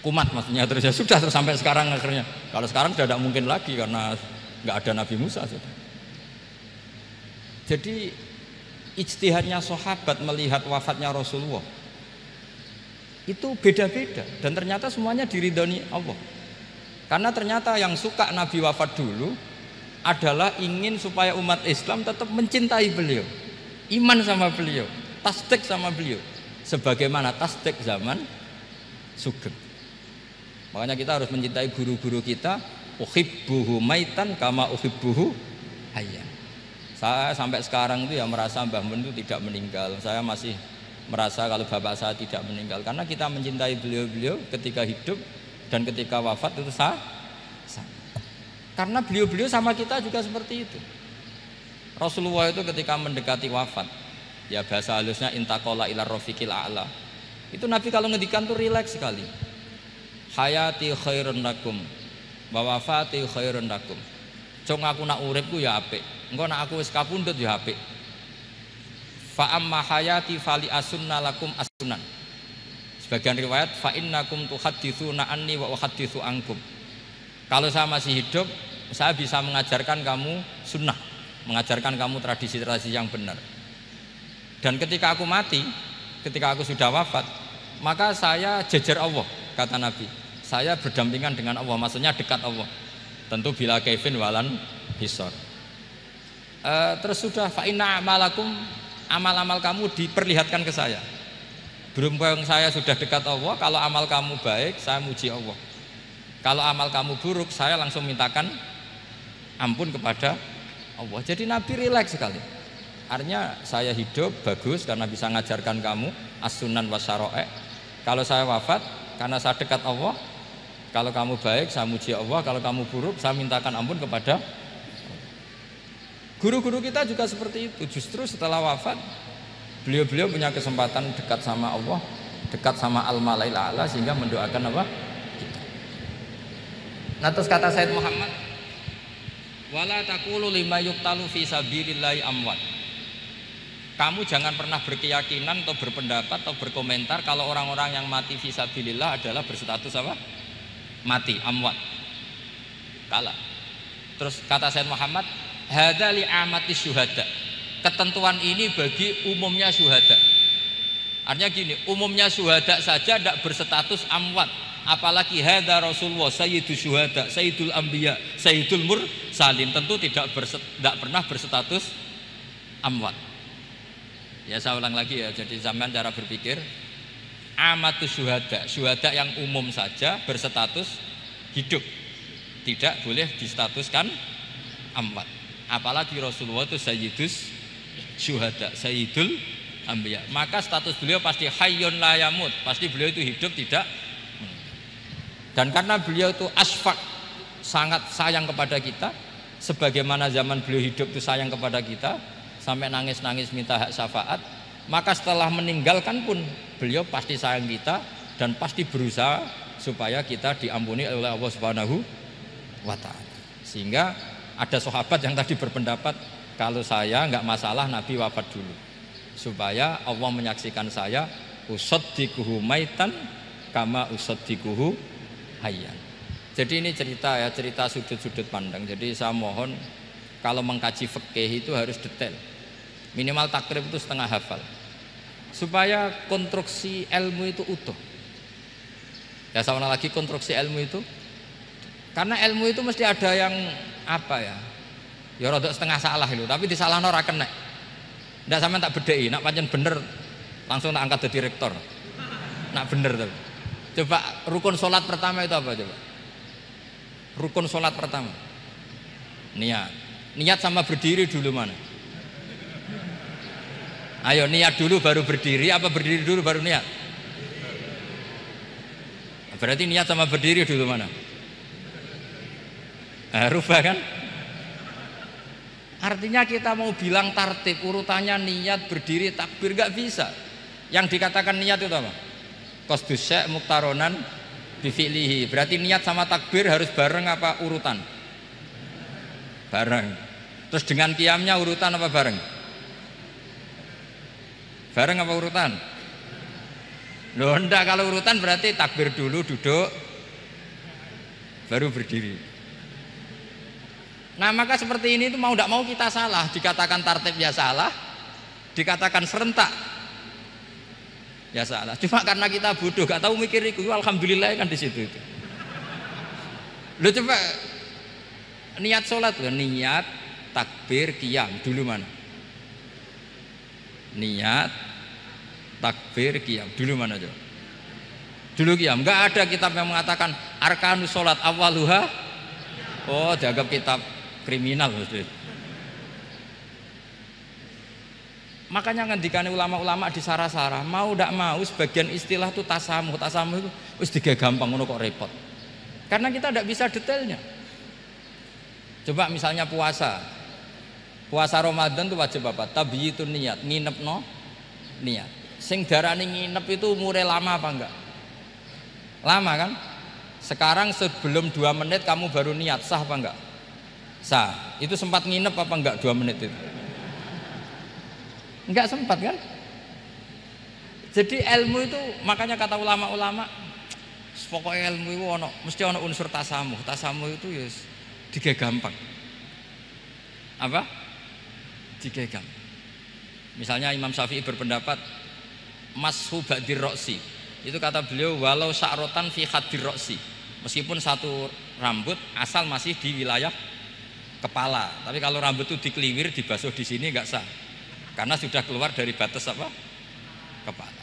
Speaker 1: Kumat maksudnya terus ya sudah terus sampai sekarang akhirnya. Kalau sekarang sudah tidak mungkin lagi karena nggak ada Nabi Musa sudah. Jadi ijtihadnya sahabat melihat wafatnya Rasulullah itu beda-beda dan ternyata semuanya diridhoni Allah. Karena ternyata yang suka Nabi wafat dulu adalah ingin supaya umat Islam tetap mencintai beliau, iman sama beliau, tasdik sama beliau, sebagaimana tasdik zaman Sugeng. Makanya kita harus mencintai guru-guru kita. Uhibbuhu maitan kama uhibbuhu hayyan. Saya sampai sekarang itu ya merasa Mbah Mun itu tidak meninggal. Saya masih merasa kalau bapak saya tidak meninggal karena kita mencintai beliau-beliau ketika hidup dan ketika wafat itu sama. Karena beliau-beliau sama kita juga seperti itu. Rasulullah itu ketika mendekati wafat, ya bahasa halusnya intaqala ila rafiqil a'la. Itu Nabi kalau ngedikan tuh rileks sekali. Hayati khairun lakum wa wafati khairun lakum. Cung aku nak uripku ya apik. Engko nak aku wis kapundhut ya apik. Fa amma hayati fali asunna lakum asunan. Sebagian riwayat fa innakum tuhadditsuna anni wa uhadditsu ankum. Kalau saya masih hidup, saya bisa mengajarkan kamu sunnah, mengajarkan kamu tradisi-tradisi yang benar. Dan ketika aku mati, ketika aku sudah wafat, maka saya jejer Allah, kata Nabi. Saya berdampingan dengan Allah, maksudnya dekat Allah. Tentu bila kaifin walan hisor. Terus sudah fa inna amalakum, amal-amal kamu diperlihatkan ke saya. Berhubung saya sudah dekat Allah, kalau amal kamu baik, saya muji Allah. Kalau amal kamu buruk, saya langsung mintakan ampun kepada Allah. Jadi Nabi rileks sekali. Artinya saya hidup bagus karena bisa ngajarkan kamu as-sunan wa syara'i'. Kalau saya wafat karena saya dekat Allah. Kalau kamu baik, saya muji Allah. Kalau kamu buruk, saya mintakan ampun kepada guru-guru kita juga seperti itu. Justru setelah wafat, beliau-beliau punya kesempatan dekat sama Allah, dekat sama al-malail a'la, sehingga mendoakan apa? Kita. Nah, terus kata Said Muhammad, wala taqulu lima yuqtalu fi sabilillahi amwat. Kamu jangan pernah berkeyakinan atau berpendapat atau berkomentar kalau orang-orang yang mati fi sabilillah adalah berstatus apa? Mati, amwat. Kalah. Terus kata Said Muhammad, hadza li amati syuhada. Ketentuan ini bagi umumnya syuhada. Artinya gini, umumnya syuhada saja tidak berstatus amwat. Apalagi hadza Rasulullah sayyidul syuhada, sayyidul anbiya, sayyidul mursalin, tentu tidak pernah berstatus amwat. Ya saya ulang lagi ya, jadi zaman cara berpikir amatus syuhada, syuhada yang umum saja berstatus hidup, tidak boleh distatuskan amwat. Apalagi Rasulullah itu sayyidus syuhada, sayyidul anbiya, maka status beliau pasti hayyun la yamut, pasti beliau itu hidup tidak. Dan karena beliau itu asfaq, sangat sayang kepada kita, sebagaimana zaman beliau hidup itu sayang kepada kita sampai nangis-nangis minta hak syafaat, maka setelah meninggalkan pun beliau pasti sayang kita dan pasti berusaha supaya kita diampuni oleh Allah Subhanahu wa ta'ala. Sehingga ada sahabat yang tadi berpendapat kalau saya nggak masalah Nabi wafat dulu, supaya Allah menyaksikan saya usaddiquhu maitan kama usaddiquhu hayyan. Jadi ini cerita ya, cerita sudut-sudut pandang. Jadi saya mohon kalau mengkaji fikih itu harus detail, minimal takrib itu setengah hafal, supaya konstruksi ilmu itu utuh. Ya sama lagi konstruksi ilmu itu, karena ilmu itu mesti ada yang apa ya, ya rodok setengah salah itu, tapi disalahno ora kena. Ndak sampean tak bedheki, nak pancen bener langsung tak angkat jadi rektor. Nak bener tuh. Coba rukun sholat pertama itu apa coba? Rukun sholat pertama. Niat. Niat sama berdiri dulu mana? Ayo niat dulu baru berdiri, apa berdiri dulu baru niat? Berarti niat sama berdiri dulu mana? Rubah kan? Artinya kita mau bilang tartib urutannya niat, berdiri, takbir gak bisa. Yang dikatakan niat itu apa? Qasdus syai' muqtaronan bifi'lihi. Berarti niat sama takbir harus bareng apa urutan? Bareng. Terus dengan qiyamnya urutan apa bareng? Bareng apa urutan? Loh enggak, kalau urutan berarti takbir dulu, duduk, baru berdiri. Nah maka seperti ini tuh mau tidak mau kita salah. Dikatakan tartib ya salah, dikatakan serentak ya salah. Cuma karena kita bodoh, gak tahu mikir itu, alhamdulillah kan di situ itu. Lo coba niat sholat, niat, takbir, qiyam dulu mana? Niat, takbir, qiyam dulu mana coba? Dulu qiyam. Enggak ada kitab yang mengatakan arkanus sholat awaluha. Oh, dianggap kitab kriminal maksudnya. Makanya ngendikane ulama-ulama di sarah-sarah, mau ndak mau sebagian istilah itu tasamuh itu wis gampang ngono kok repot. Karena kita ndak bisa detailnya. Coba misalnya puasa. Puasa Ramadan itu wajib apa? Tabyitun niat, nginepno niat. Sing darani nginep itu umure lama apa enggak? Lama kan? Sekarang sebelum 2 menit kamu baru niat, sah apa enggak? Sah. Itu sempat nginep apa enggak 2 menit itu? Enggak sempat kan? Jadi ilmu itu makanya kata ulama-ulama pokoknya ilmu itu mesti ono unsur tasamuh. Tasamuh itu ya digawe gampang. Apa? Digawe gampang. Misalnya Imam Syafi'i berpendapat mashu ba'dir roksi. Itu kata beliau walau sya'rotan fi hadir roksi. Meskipun satu rambut asal masih di wilayah kepala. Tapi kalau rambut itu dikeliwir, dibasuh di sini enggak sah. Karena sudah keluar dari batas apa? Kepala.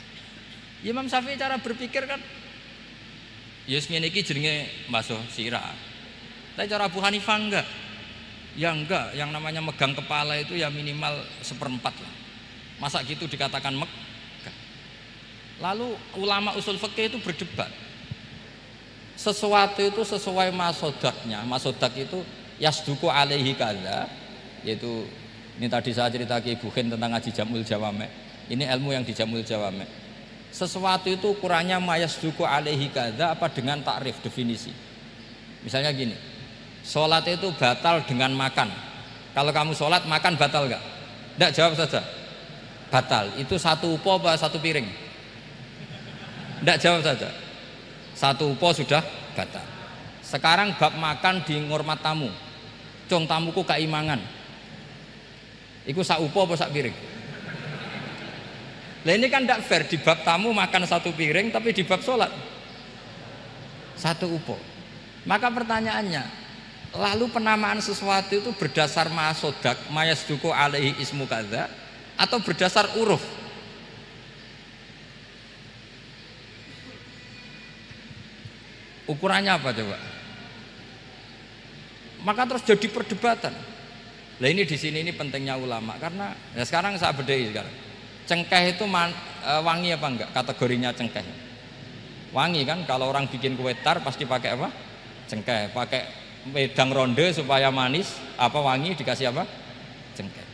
Speaker 1: Imam Syafi'i cara berpikir kan ya ngene iki jenenge basuh sirah. Tapi cara Abu Hanifah enggak. Ya enggak, yang namanya megang kepala itu ya minimal 1/4 lah. Masa gitu dikatakan megah. Lalu ulama usul fikih itu berdebat. Sesuatu itu sesuai masodaknya. Masodak itu yasduku alaihi kadza, yaitu ini tadi saya cerita ke Ibu Khin tentang ngaji Jamul Jawame. Ini ilmu yang di Jamul Jawame. Sesuatu itu ukurannya mayasduku alaihi kadza apa dengan takrif definisi. Misalnya gini, sholat itu batal dengan makan. Kalau kamu sholat makan batal enggak? Enggak, jawab saja. Batal. Itu satu upo apa satu piring? Enggak, jawab saja. Satu upo sudah batal. Sekarang bab makan di ngurmat tamu. Cung tamuku keimangan. Iku sak upo apa sak piring? Lah ini kan enggak fair, di bab tamu makan satu piring tapi di bab sholat satu upo. Maka pertanyaannya, lalu penamaan sesuatu itu berdasar masodak mayasduku alaihi ismu kadza atau berdasar uruf? Ukurannya apa coba? Maka terus jadi perdebatan. Nah ini di sini ini pentingnya ulama karena ya sekarang saya bedai sekarang. Cengkeh itu wangi apa enggak? Kategorinya cengkeh. Wangi kan, kalau orang bikin kue tar pasti pakai apa? Cengkeh. Pakai wedang ronde supaya manis, apa wangi dikasih apa? Cengkeh.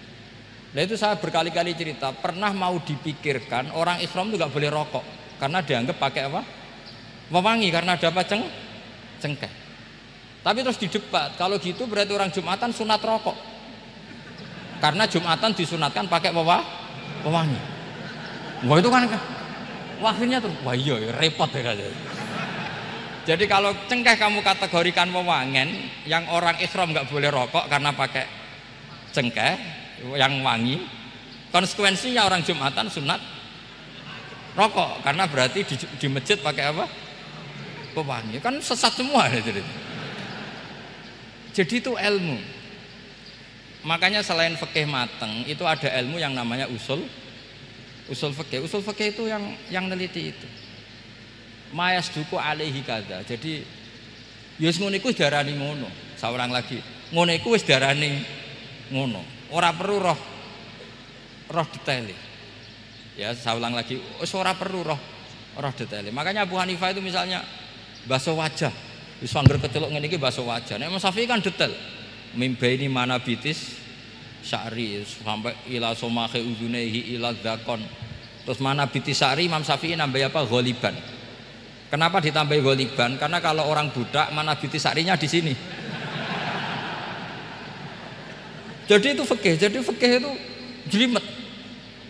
Speaker 1: Nah itu saya berkali-kali cerita, pernah mau dipikirkan orang Islam itu enggak boleh rokok karena dianggap pakai apa? Mewangi karena ada apa? Cengkeh. Tapi terus didebat, kalau gitu berarti orang Jumatan sunat rokok. Karena Jumatan disunatkan pakai pewangi. Wah itu kan akhirnya tuh, wah iya repot ya katanya. Jadi kalau cengkeh kamu kategorikan wewangen, yang orang Islam nggak boleh rokok karena pakai cengkeh yang wangi, konsekuensinya orang Jumatan sunat rokok karena berarti di masjid pakai apa? Pewangi. Kan sesat semua ya jadi. Jadi itu ilmu. Makanya selain fikih mateng itu ada ilmu yang namanya usul fikih. Usul fikih itu yang neliti itu. Mayasduku alaihi kadza. Jadi Ya wis ngono iku darani ngono. Saurang lagi. Ngono iku wis darani ngono. Ora perlu roh detail. Ya, saulang lagi. Wis ora perlu roh detail. Makanya Abu Hanifah itu misalnya basuh wajah. Wis angger keceluk ngene iki basuh wajah. Nek Imam Syafi'i kan detail. Mimbaini manabitis sya'ri sampai ila somahe uzunehi ila dzakon. Terus manabitis sya'ri Imam Syafi'i nambah apa? Ghaliban. Kenapa ditambahi ghaliban? Karena kalau orang budak manabitis sya'rinya di sini. Jadi itu fikih. Jadi fikih itu jelimet.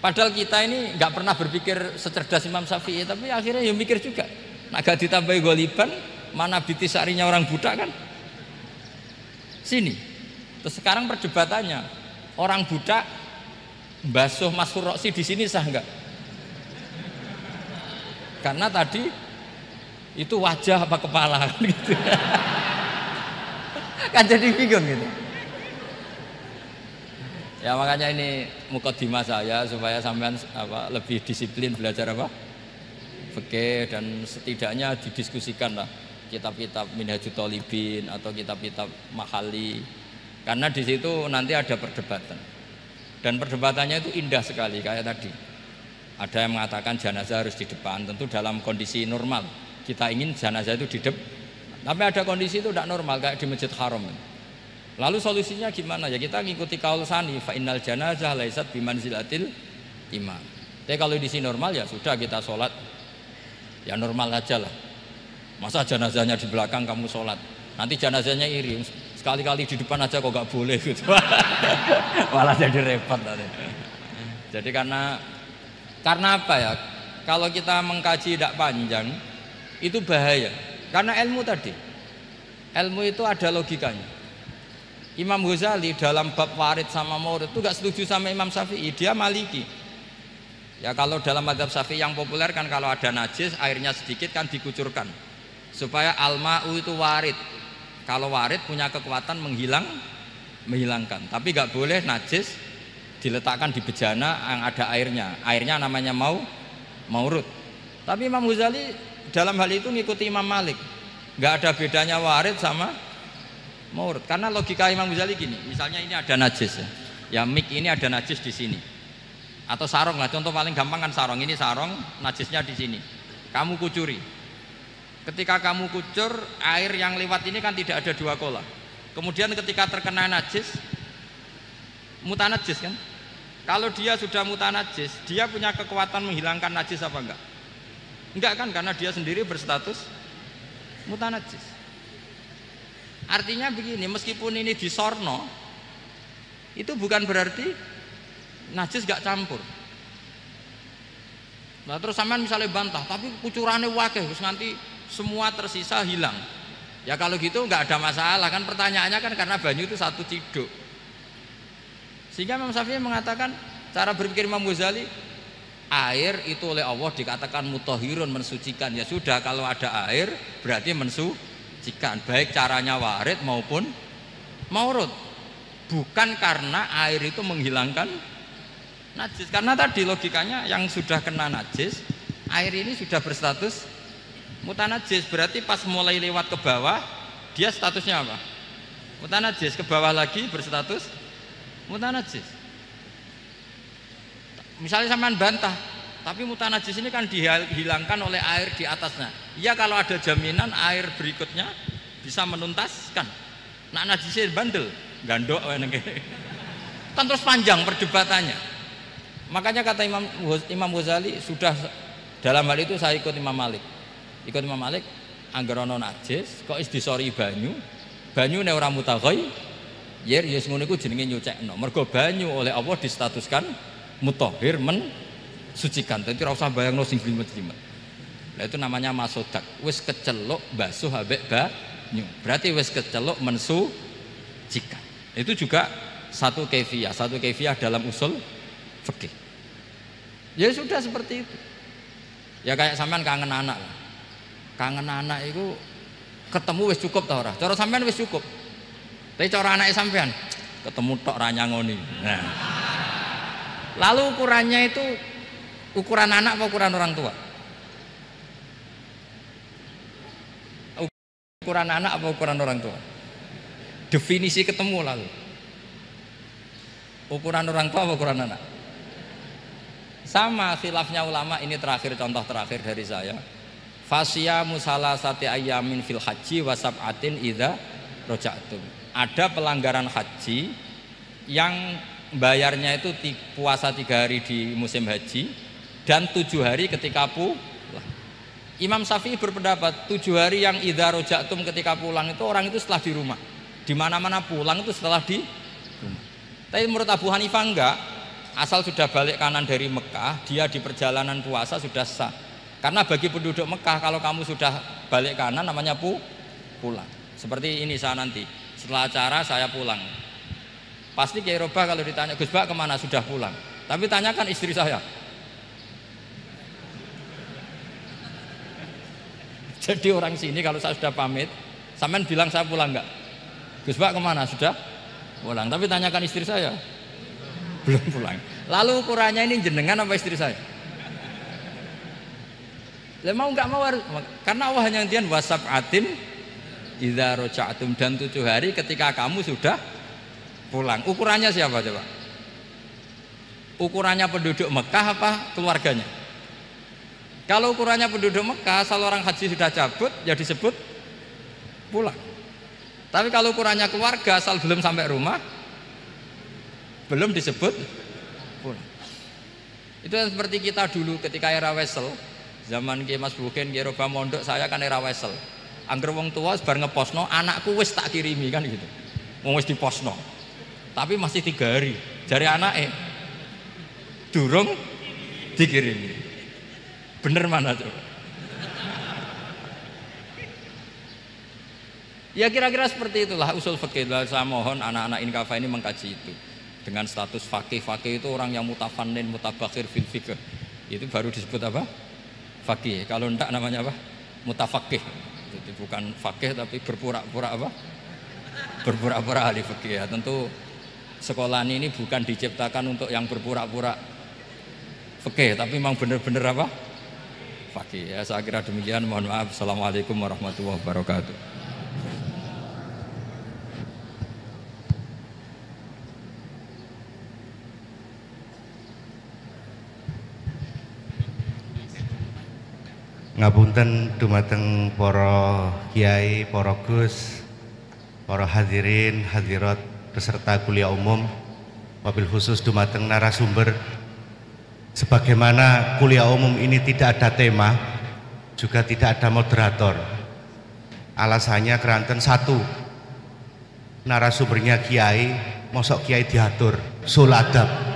Speaker 1: Padahal kita ini nggak pernah berpikir secerdas Imam Syafi'i, tapi akhirnya ya mikir juga. Nah, gak ditambahi ghaliban, manabitis sya'rinya orang budak kan? Sini. Terus sekarang perdebatannya, orang budak basuh Mas'hur Roksi di sini sah enggak? Karena tadi itu wajah apa kepala gitu. Kan jadi bingung gitu. Ya makanya ini mukadimah saya supaya sampean lebih disiplin belajar fikih dan setidaknya didiskusikan lah kitab-kitab Minhajut Thalibin atau kitab-kitab Mahali. Karena di situ nanti ada perdebatan. Dan perdebatannya itu indah sekali kayak tadi. Ada yang mengatakan jenazah harus di depan, tentu dalam kondisi normal. Kita ingin jenazah itu di depan. Tapi ada kondisi itu tidak normal kayak di Masjid Haram. Lalu solusinya gimana? Ya kita ngikuti kaul sani, fa innal janazah laisat bimanzilatil imam. Tapi kalau di sini normal ya sudah kita sholat ya normal aja lah. Masa jenazahnya di belakang kamu sholat? Nanti jenazahnya iri. Sekali-kali di depan aja kok gak boleh gitu. Malah jadi repot nanti. Jadi karena apa ya? Kalau kita mengkaji tidak panjang itu bahaya. Karena ilmu tadi, ilmu itu ada logikanya. Imam Ghazali dalam bab warid sama maurud itu gak setuju sama Imam Syafi'i, dia Maliki. Ya kalau dalam mazhab Syafi'i yang populer kan kalau ada najis airnya sedikit kan dikucurkan supaya al-ma'u itu warid. Kalau warid punya kekuatan menghilangkan. Tapi gak boleh najis diletakkan di bejana yang ada airnya. Airnya namanya maurud. Tapi Imam Ghazali dalam hal itu ngikuti Imam Malik. Gak ada bedanya warid sama maurud. Karena logika Imam Ghazali gini. Misalnya ini ada najis ya. Ya mik ini ada najis di sini. Atau sarong lah. Contoh paling gampang kan sarong. Ini sarong, najisnya di sini. Kamu kucuri. Ketika kamu kucur, air yang lewat ini kan tidak ada dua kolah. Kemudian ketika terkena najis, mutanajis kan? Kalau dia sudah mutanajis, dia punya kekuatan menghilangkan najis apa enggak? Enggak kan? Karena dia sendiri berstatus mutanajis. Artinya begini, meskipun ini disorno, itu bukan berarti najis gak campur. Nah terus sampean misalnya bantah, tapi kucurannya wakeh, terus nanti semua tersisa hilang. Ya kalau gitu nggak ada masalah kan, pertanyaannya kan karena banyu itu satu ciduk. Sehingga Imam Syafi'i mengatakan cara berpikir Imam Ghazali, air itu oleh Allah dikatakan mutahhirun, mensucikan. Ya sudah, kalau ada air berarti mensucikan, baik caranya warid maupun maurud. Bukan karena air itu menghilangkan najis. Karena tadi logikanya yang sudah kena najis, air ini sudah berstatus mutanajis, berarti pas mulai lewat ke bawah dia statusnya apa? Mutanajis. Ke bawah lagi berstatus mutanajis. Misalnya sampean bantah, tapi mutanajis ini kan dihilangkan oleh air di atasnya. Iya kalau ada jaminan air berikutnya bisa menuntaskan. Nah najisnya bandel, gandok kan terus panjang perdebatannya. Makanya kata Imam Ghazali, sudah dalam hal itu saya ikut Imam Malik. Ikut Imam Malik, anggar ana najis kok is disori banyu nek ora mutaghayyir, ya ngono iku jenenge nyucekno. Mergo banyu oleh Allah distatuskan mutahhir, mensucikan. Dadi ora usah bayangno sing jlimet-jlimet. Lah itu namanya masodak. Wis keceluk basuh ambek banyu. Berarti wis keceluk mensucikan. Itu juga satu kaifiah dalam usul fikih. Ya sudah seperti itu. Ya kayak sampean kangen anak lah. Kangen anak itu ketemu wis cukup ta ora? Cara sampean wis cukup. Tapi cara anake sampean ketemu tok ra nyangoni. Nah. Lalu ukurannya itu ukuran anak apa ukuran orang tua? Ukuran anak apa ukuran orang tua? Definisi ketemu lalu. Ukuran orang tua apa ukuran anak? Sama khilafnya ulama. Ini terakhir, contoh terakhir dari saya. Fasyamu salasati ayyamin fil haji wa sab'atin idza raja'tum. Ada pelanggaran haji yang bayarnya itu puasa 3 hari di musim haji dan 7 hari ketika pulang. Imam Syafi'i berpendapat 7 hari yang idza raja'tum ketika pulang itu orang itu setelah di rumah. Di mana-mana pulang itu setelah di rumah. Tapi menurut Abu Hanifah enggak. Asal sudah balik kanan dari Mekah, dia di perjalanan puasa sudah sah. Karena bagi penduduk Mekah kalau kamu sudah balik kanan namanya pulang. Seperti ini saya nanti setelah acara saya pulang. Pasti Kiai Robah kalau ditanya Gus Bak kemana sudah pulang. Tapi tanyakan istri saya. Jadi orang sini kalau saya sudah pamit, sampean bilang saya pulang enggak? Gus Bak kemana sudah pulang. Tapi tanyakan istri saya. Belum pulang. Lalu ukurannya ini jenengan apa istri saya? Lah mau nggak mau harus, karena Allah hanya ngertiin wasab'atin idza raja'tum, dan 7 hari ketika kamu sudah pulang. Ukurannya siapa coba? Ukurannya penduduk Mekah apa keluarganya? Kalau ukurannya penduduk Mekah, asal orang haji sudah cabut ya disebut pulang. Tapi kalau ukurannya keluarga, asal belum sampai rumah belum disebut pulang. Itu seperti kita dulu ketika era Wesel. Zaman Kiai Mas Buken, Kiai Robah mondok, saya kan era Wesel. Angger wong tua bar ngeposno, anakku wis tak kirimi kan gitu. Wong wis diposno. Tapi masih 3 hari. Jare anake durung dikirimi. Bener mana coba? Ya kira-kira seperti itulah usul fikih. Saya mohon anak-anak Inkafa ini mengkaji itu. Dengan status fakih itu orang yang mutafannin, mutabakhir fil fikih. Itu baru disebut apa? Fakih. Kalau enggak namanya apa? Mutafakih. Jadi bukan fakih tapi berpura-pura apa? Berpura-pura ahli fikih. Ya, tentu sekolah ini bukan diciptakan untuk yang berpura-pura fikih, tapi memang benar-benar apa? Fakih. Ya, saya kira demikian. Mohon maaf. Assalamualaikum warahmatullahi wabarakatuh.
Speaker 2: Ngapunten dumateng para kiai, para gus, para hadirin, hadirat peserta kuliah umum, wabil khusus dumateng narasumber. Sebagaimana kuliah umum ini tidak ada tema, juga tidak ada moderator. Alasannya keranten satu, narasumbernya kiai, mosok kiai diatur, sul adab.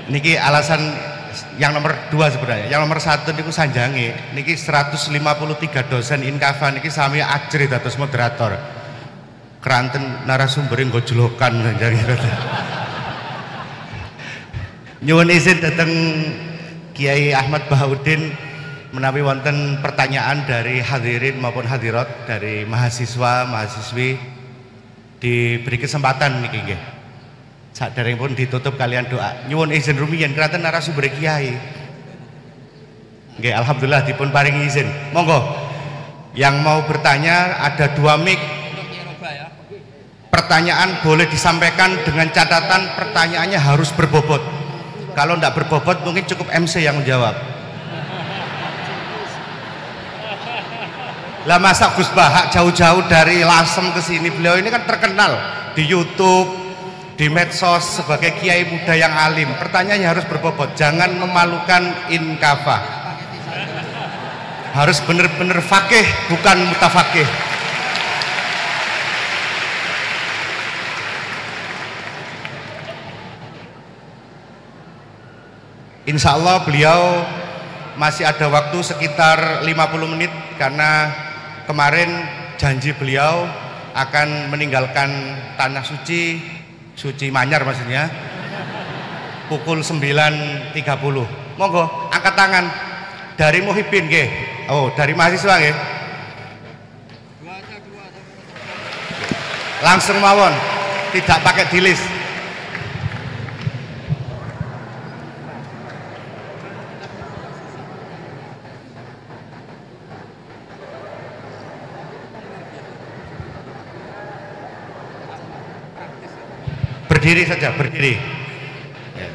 Speaker 2: Niki alasan yang nomor 2 sebenarnya. Yang nomor 1 niku sanjange. Niki 153 dosen Inkafa niki sami ajri dados moderator. Keranten narasumber nggo jlokan sanjange. Nyuwun izin dateng Kiai Ahmad Bahaudin menawi wonten pertanyaan dari hadirin maupun hadirat dari mahasiswa, mahasiswi diberi kesempatan niki nggih. Saderengipun ditutup kalian doa. Nyuwun izin rumiyin keranten narasumber kiai. Nggih, alhamdulillah dipun paringi izin. Monggo. Yang mau bertanya ada 2 mic. Pertanyaan boleh disampaikan dengan catatan pertanyaannya harus berbobot. Kalau tidak berbobot mungkin cukup MC yang menjawab. Lah masa Gus Bahak jauh-jauh dari Lasem ke sini, beliau ini kan terkenal di YouTube, di medsos sebagai kiai muda yang alim. Pertanyaannya harus berbobot, jangan memalukan Inkafa. Harus benar-benar fakih, bukan mutafakih. Insya Allah beliau masih ada waktu sekitar 50 menit karena kemarin janji beliau akan meninggalkan tanah suci Manyar maksudnya pukul 9.30. Monggo angkat tangan dari Muhibin nggih. Oh, dari mahasiswa nggih. Langsung mawon, tidak pakai dilis. Berdiri saja, berdiri. Ya.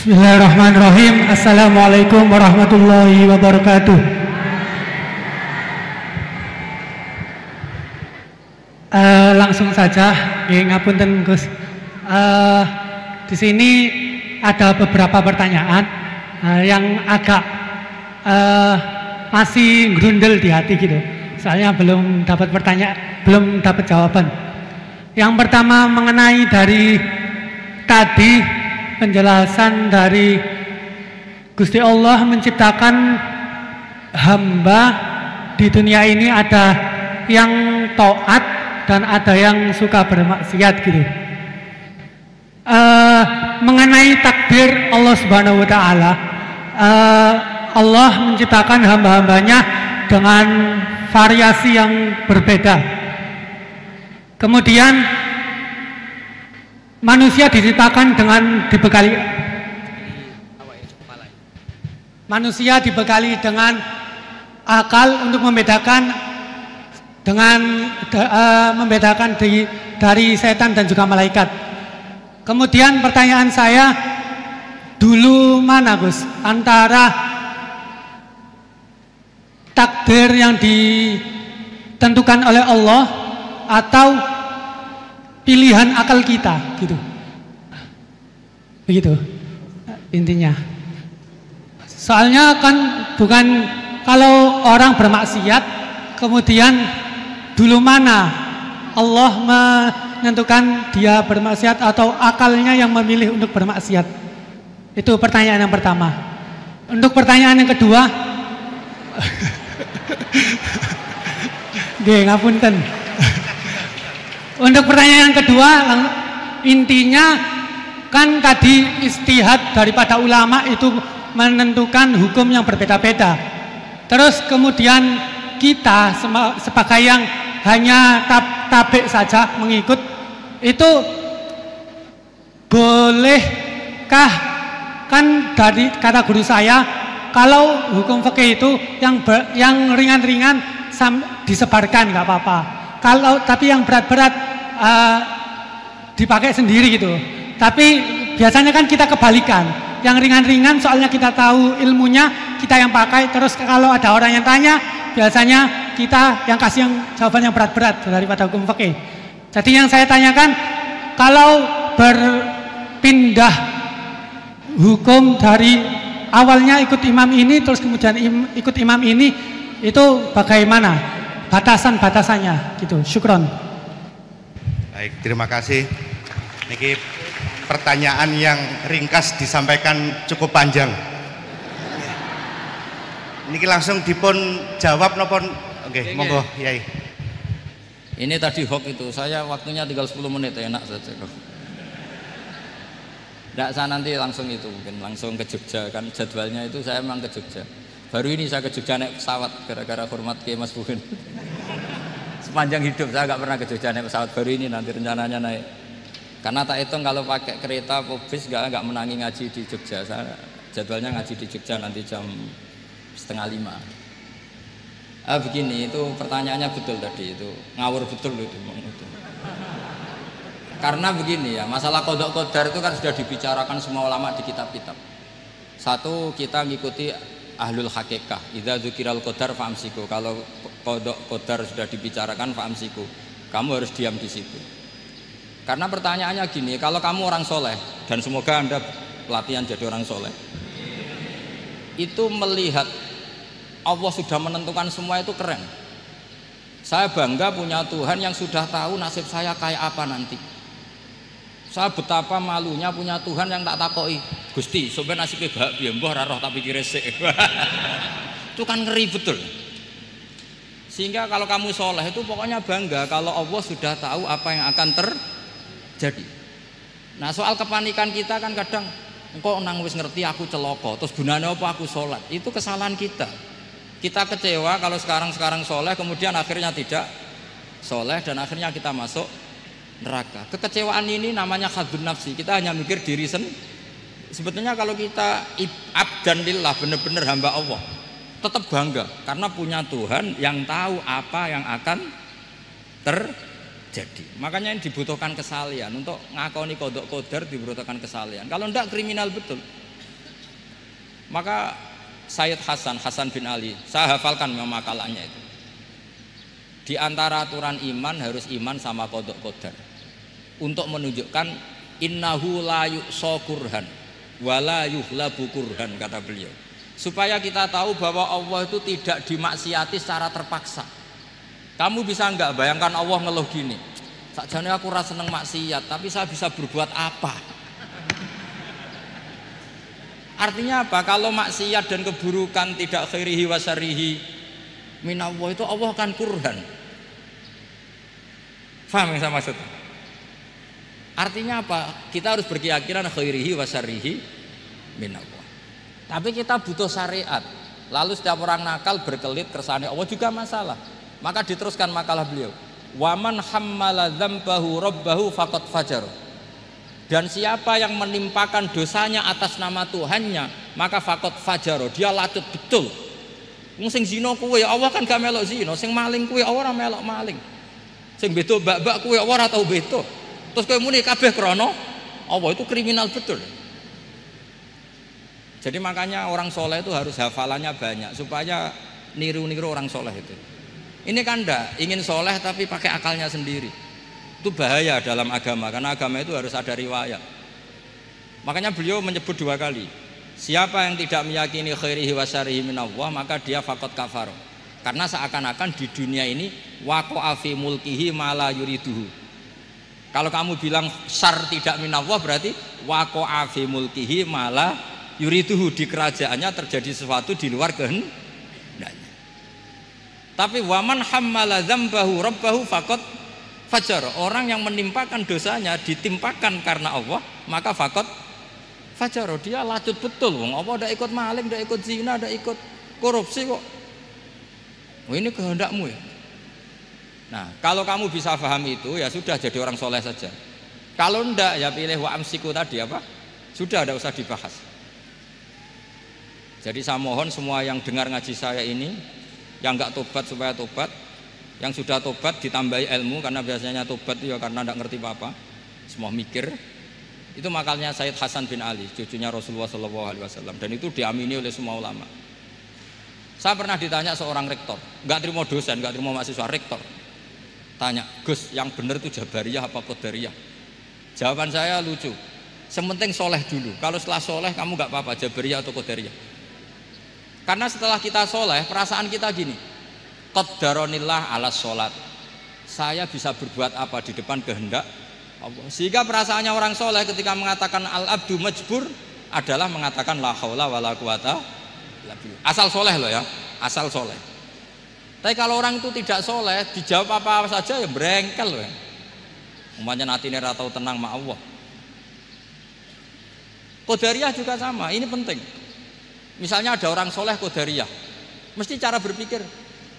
Speaker 3: Bismillahirrahmanirrahim. Assalamualaikum warahmatullahi wabarakatuh. Langsung saja, ngapunten Gus. Di sini ada beberapa pertanyaan yang agak masih grundel di hati gitu. Soalnya belum dapat jawaban. Yang pertama mengenai dari tadi penjelasan dari Gusti Allah menciptakan hamba di dunia ini, ada yang taat dan ada yang suka bermaksiat gitu. Mengenai takdir Allah Subhanahu wa taala, Allah menciptakan hamba-hambanya dengan variasi yang berbeda. Kemudian manusia diciptakan dengan dibekali akal untuk membedakan dari setan dan juga malaikat. Kemudian pertanyaan saya, dulu mana Gus antara takdir yang ditentukan oleh Allah atau pilihan akal kita gitu, begitu intinya. Soalnya kan bukan kalau orang bermaksiat kemudian dulu mana Allah menentukan dia bermaksiat atau akalnya yang memilih untuk bermaksiat. Itu pertanyaan yang pertama. Untuk pertanyaan yang kedua, ngapunten. Untuk pertanyaan yang kedua, intinya kan tadi ijtihad daripada ulama itu menentukan hukum yang berbeda-beda. Terus kemudian kita sebagai yang hanya tabik saja mengikut, itu bolehkah? Kan dari kata guru saya, kalau hukum fikih itu yang ringan-ringan disebarkan nggak apa-apa. Tapi yang berat-berat dipakai sendiri gitu. Tapi biasanya kan kita kebalikan. Yang ringan-ringan soalnya kita tahu ilmunya, kita yang pakai. Terus kalau ada orang yang tanya, biasanya kita yang kasih yang jawaban yang berat-berat daripada hukum fikih. Jadi yang saya tanyakan, kalau berpindah hukum dari awalnya ikut imam ini, terus kemudian ikut imam ini, itu bagaimana? Batasan-batasannya gitu. Syukron.
Speaker 2: Baik, terima kasih. Niki pertanyaan yang ringkas disampaikan cukup panjang. Niki langsung dipun jawab nopon. Oke, monggo Yai.
Speaker 1: Ini tadi hoax itu, saya waktunya tinggal 10 menit, enak saja kok. Tidak, saya nanti langsung itu, mungkin langsung ke Jogja, kan jadwalnya itu saya memang ke Jogja. Baru ini saya ke Jogja naik pesawat gara-gara hormat ke Mas Buhin. Sepanjang hidup saya nggak pernah ke Jogja naik pesawat, baru ini nanti rencananya naik. Karena tak hitung kalau pakai kereta atau bis nggak menangi ngaji di Jogja. Saya jadwalnya ngaji di Jogja nanti jam 4:30. Begini, itu pertanyaannya betul tadi, itu ngawur betul itu. Karena begini ya, masalah qadha qadar itu kan sudah dibicarakan semua ulama di kitab-kitab. Satu, kita ngikuti ahlul hakikah, idza dzukiral qadar fa'amsiku. Kalau qadha qadar sudah dibicarakan fa'amsiku, kamu harus diam di situ. Karena pertanyaannya gini, kalau kamu orang soleh, dan semoga Anda pelatihan jadi orang soleh, itu melihat Allah sudah menentukan semua, itu keren. Saya bangga punya Tuhan yang sudah tahu nasib saya kayak apa nanti. Saya betapa malunya punya Tuhan yang tak takoi, Gusti, sampai nasibnya bahagia, mbah ra roh tapi kira sik. Itu kan ngeri betul. Sehingga kalau kamu soleh itu pokoknya bangga kalau Allah sudah tahu apa yang akan terjadi. Nah, soal kepanikan kita kan kadang engko nang wis ngerti aku celaka, terus gunane apa aku sholat? Itu kesalahan kita. Kita kecewa kalau sekarang soleh, kemudian akhirnya tidak soleh dan akhirnya kita masuk neraka. Kekecewaan ini namanya khadun nafsi. Kita hanya mikir diri sendiri. Sebetulnya kalau kita abdan lillah, benar-benar hamba Allah, tetap bangga karena punya Tuhan yang tahu apa yang akan terjadi. Makanya yang dibutuhkan kesalian untuk ngakoni kodok kodar, dibutuhkan kesalian. Kalau enggak kriminal betul. Maka Sayyid Hasan bin Ali, saya hafalkan makalannya itu. Di antara aturan iman harus iman sama kodok kodar. Untuk menunjukkan innahu la yu'sa kurhan wala yuhlabu kurhan, kata beliau. Supaya kita tahu bahwa Allah itu tidak dimaksiati secara terpaksa. Kamu bisa enggak bayangkan Allah ngeluh gini, sakjane aku ora seneng maksiat, tapi saya bisa berbuat apa? Artinya apa? Kalau maksiat dan keburukan tidak khairihi wa syarrihi minallah, itu Allah akan kurhan. Faham yang saya maksud? Artinya apa? Kita harus berkeyakinan khairihi wa syarrihi minallah. Tapi kita butuh syariat. Lalu setiap orang nakal berkelit kersane Allah juga masalah. Maka diteruskan makalah beliau. Waman hammala dzambahu rabbahu faqad fajar. Dan siapa yang menimpakan dosanya atas nama Tuhannya, maka faqad fajar. Dia lacut betul. Wong sing zina kuwe Allah kan gak melok zina, sing maling kuwe ora melok maling. Sing beto bak-bak kuwe ora tau beto. Terus kowe muni kabeh krana Allah, itu kriminal betul. Jadi makanya orang soleh itu harus hafalannya banyak supaya niru-niru orang soleh itu. Ini kan enggak ingin soleh tapi pakai akalnya sendiri. Itu bahaya dalam agama, karena agama itu harus ada riwayat. Makanya beliau menyebut 2 kali. Siapa yang tidak meyakini khairihi wa syarrihi minallah, maka dia faqad kafar. Karena seakan-akan di dunia ini waqa'a fi mulkihi ma la yuriduhu. Kalau kamu bilang syar tidak minallah, berarti waqa'a fi mulkihi ma la yuriduhu, di kerajaannya terjadi sesuatu di luar kehendaknya. Tapi waman hammala dzambahu rabbahu faqad fajar. Orang yang menimpakan dosanya ditimpakan karena Allah, maka faqad fajar. Dia lacut betul. Wong apa ndak ikut maling, ndak ikut zina, ndak ikut korupsi kok. Oh, ini kehendakmu ya. Nah, kalau kamu bisa paham itu, ya sudah jadi orang soleh saja. Kalau ndak, ya pilih wa amsiku tadi apa? Sudah, tidak usah dibahas. Jadi saya mohon semua yang dengar ngaji saya ini, yang nggak tobat supaya tobat, yang sudah tobat ditambahi ilmu, karena biasanya tobat itu ya karena tidak ngerti apa-apa, semua mikir. Itu makalnya Sayyid Hasan bin Ali, cucunya Rasulullah SAW, dan itu diamini oleh semua ulama. Saya pernah ditanya seorang rektor, nggak terima dosen, nggak terima mahasiswa, rektor. Tanya, Gus, yang benar itu Jabariyah apa Qadariyah? Jawaban saya lucu, sementing soleh dulu. Kalau setelah soleh kamu nggak apa-apa, Jabariyah atau Qadariyah. Karena setelah kita soleh, perasaan kita gini, qaddaronillah ala sholat, saya bisa berbuat apa di depan kehendak Allah. Sehingga perasaannya orang soleh ketika mengatakan al-abdu majbur adalah mengatakan la haula wala quwata illa billah. Asal soleh loh ya, asal soleh. Tapi kalau orang itu tidak soleh, dijawab apa saja ya berengkel loh ya. Umpamanya natine ra tau tenang ma Allah. Qadariyah juga sama, ini penting. Misalnya ada orang soleh Qadariyah, mesti cara berpikir,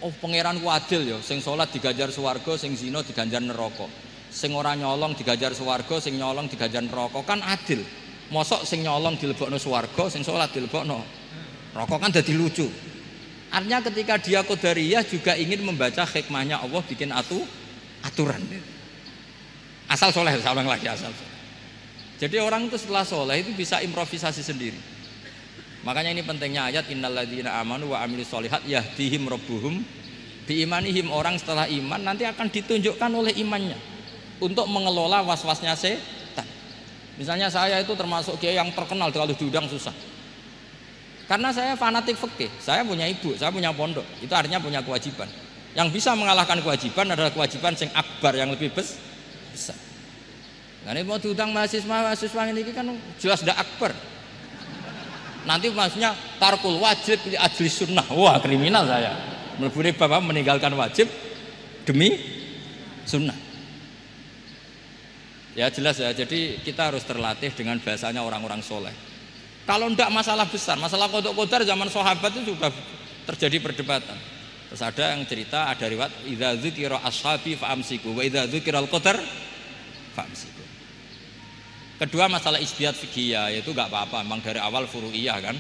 Speaker 1: oh pangeranku adil ya, sing sholat diganjar swarga, sing zina diganjar neraka, sing ora nyolong diganjar swarga, sing nyolong diganjar neraka, kan adil. Mosok sing nyolong dilebokno swarga, sing sholat dilebokno neraka, kan dadi lucu. Artinya ketika dia Qadariyah juga ingin membaca hikmahnya Allah bikin aturan. Asal soleh, salah lagi asal soleh. Jadi orang itu setelah soleh itu bisa improvisasi sendiri. Makanya ini pentingnya ayat innalladzina amanu wa amilus sholihat yahdihim rabbuhum biimanihim. Orang setelah iman nanti akan ditunjukkan oleh imannya untuk mengelola was-wasnya setan. Misalnya saya itu termasuk kiai yang terkenal, kalau diundang susah. Karena saya fanatik fikih, saya punya ibu, saya punya pondok. Itu artinya punya kewajiban. Yang bisa mengalahkan kewajiban adalah kewajiban sing akbar, yang lebih besar. Nah, ini mau diundang mahasiswa ini kan jelas tidak akbar. Nanti maksudnya tarkul wajib ajli sunnah. Wah, kriminal saya. Meleburi bapak meninggalkan wajib demi sunnah. Ya jelas ya. Jadi kita harus terlatih dengan bahasanya orang-orang soleh. Kalau ndak masalah besar, masalah qada qadar zaman sahabat itu juga terjadi perdebatan. Terus ada yang cerita, ada riwayat idza dzikira ashabi fa'amsiku wa idza dzikiral qadar fa'amsiku. Kedua masalah ijtihad fiqhiyah, yaitu enggak apa-apa, memang dari awal furu'iyah kan.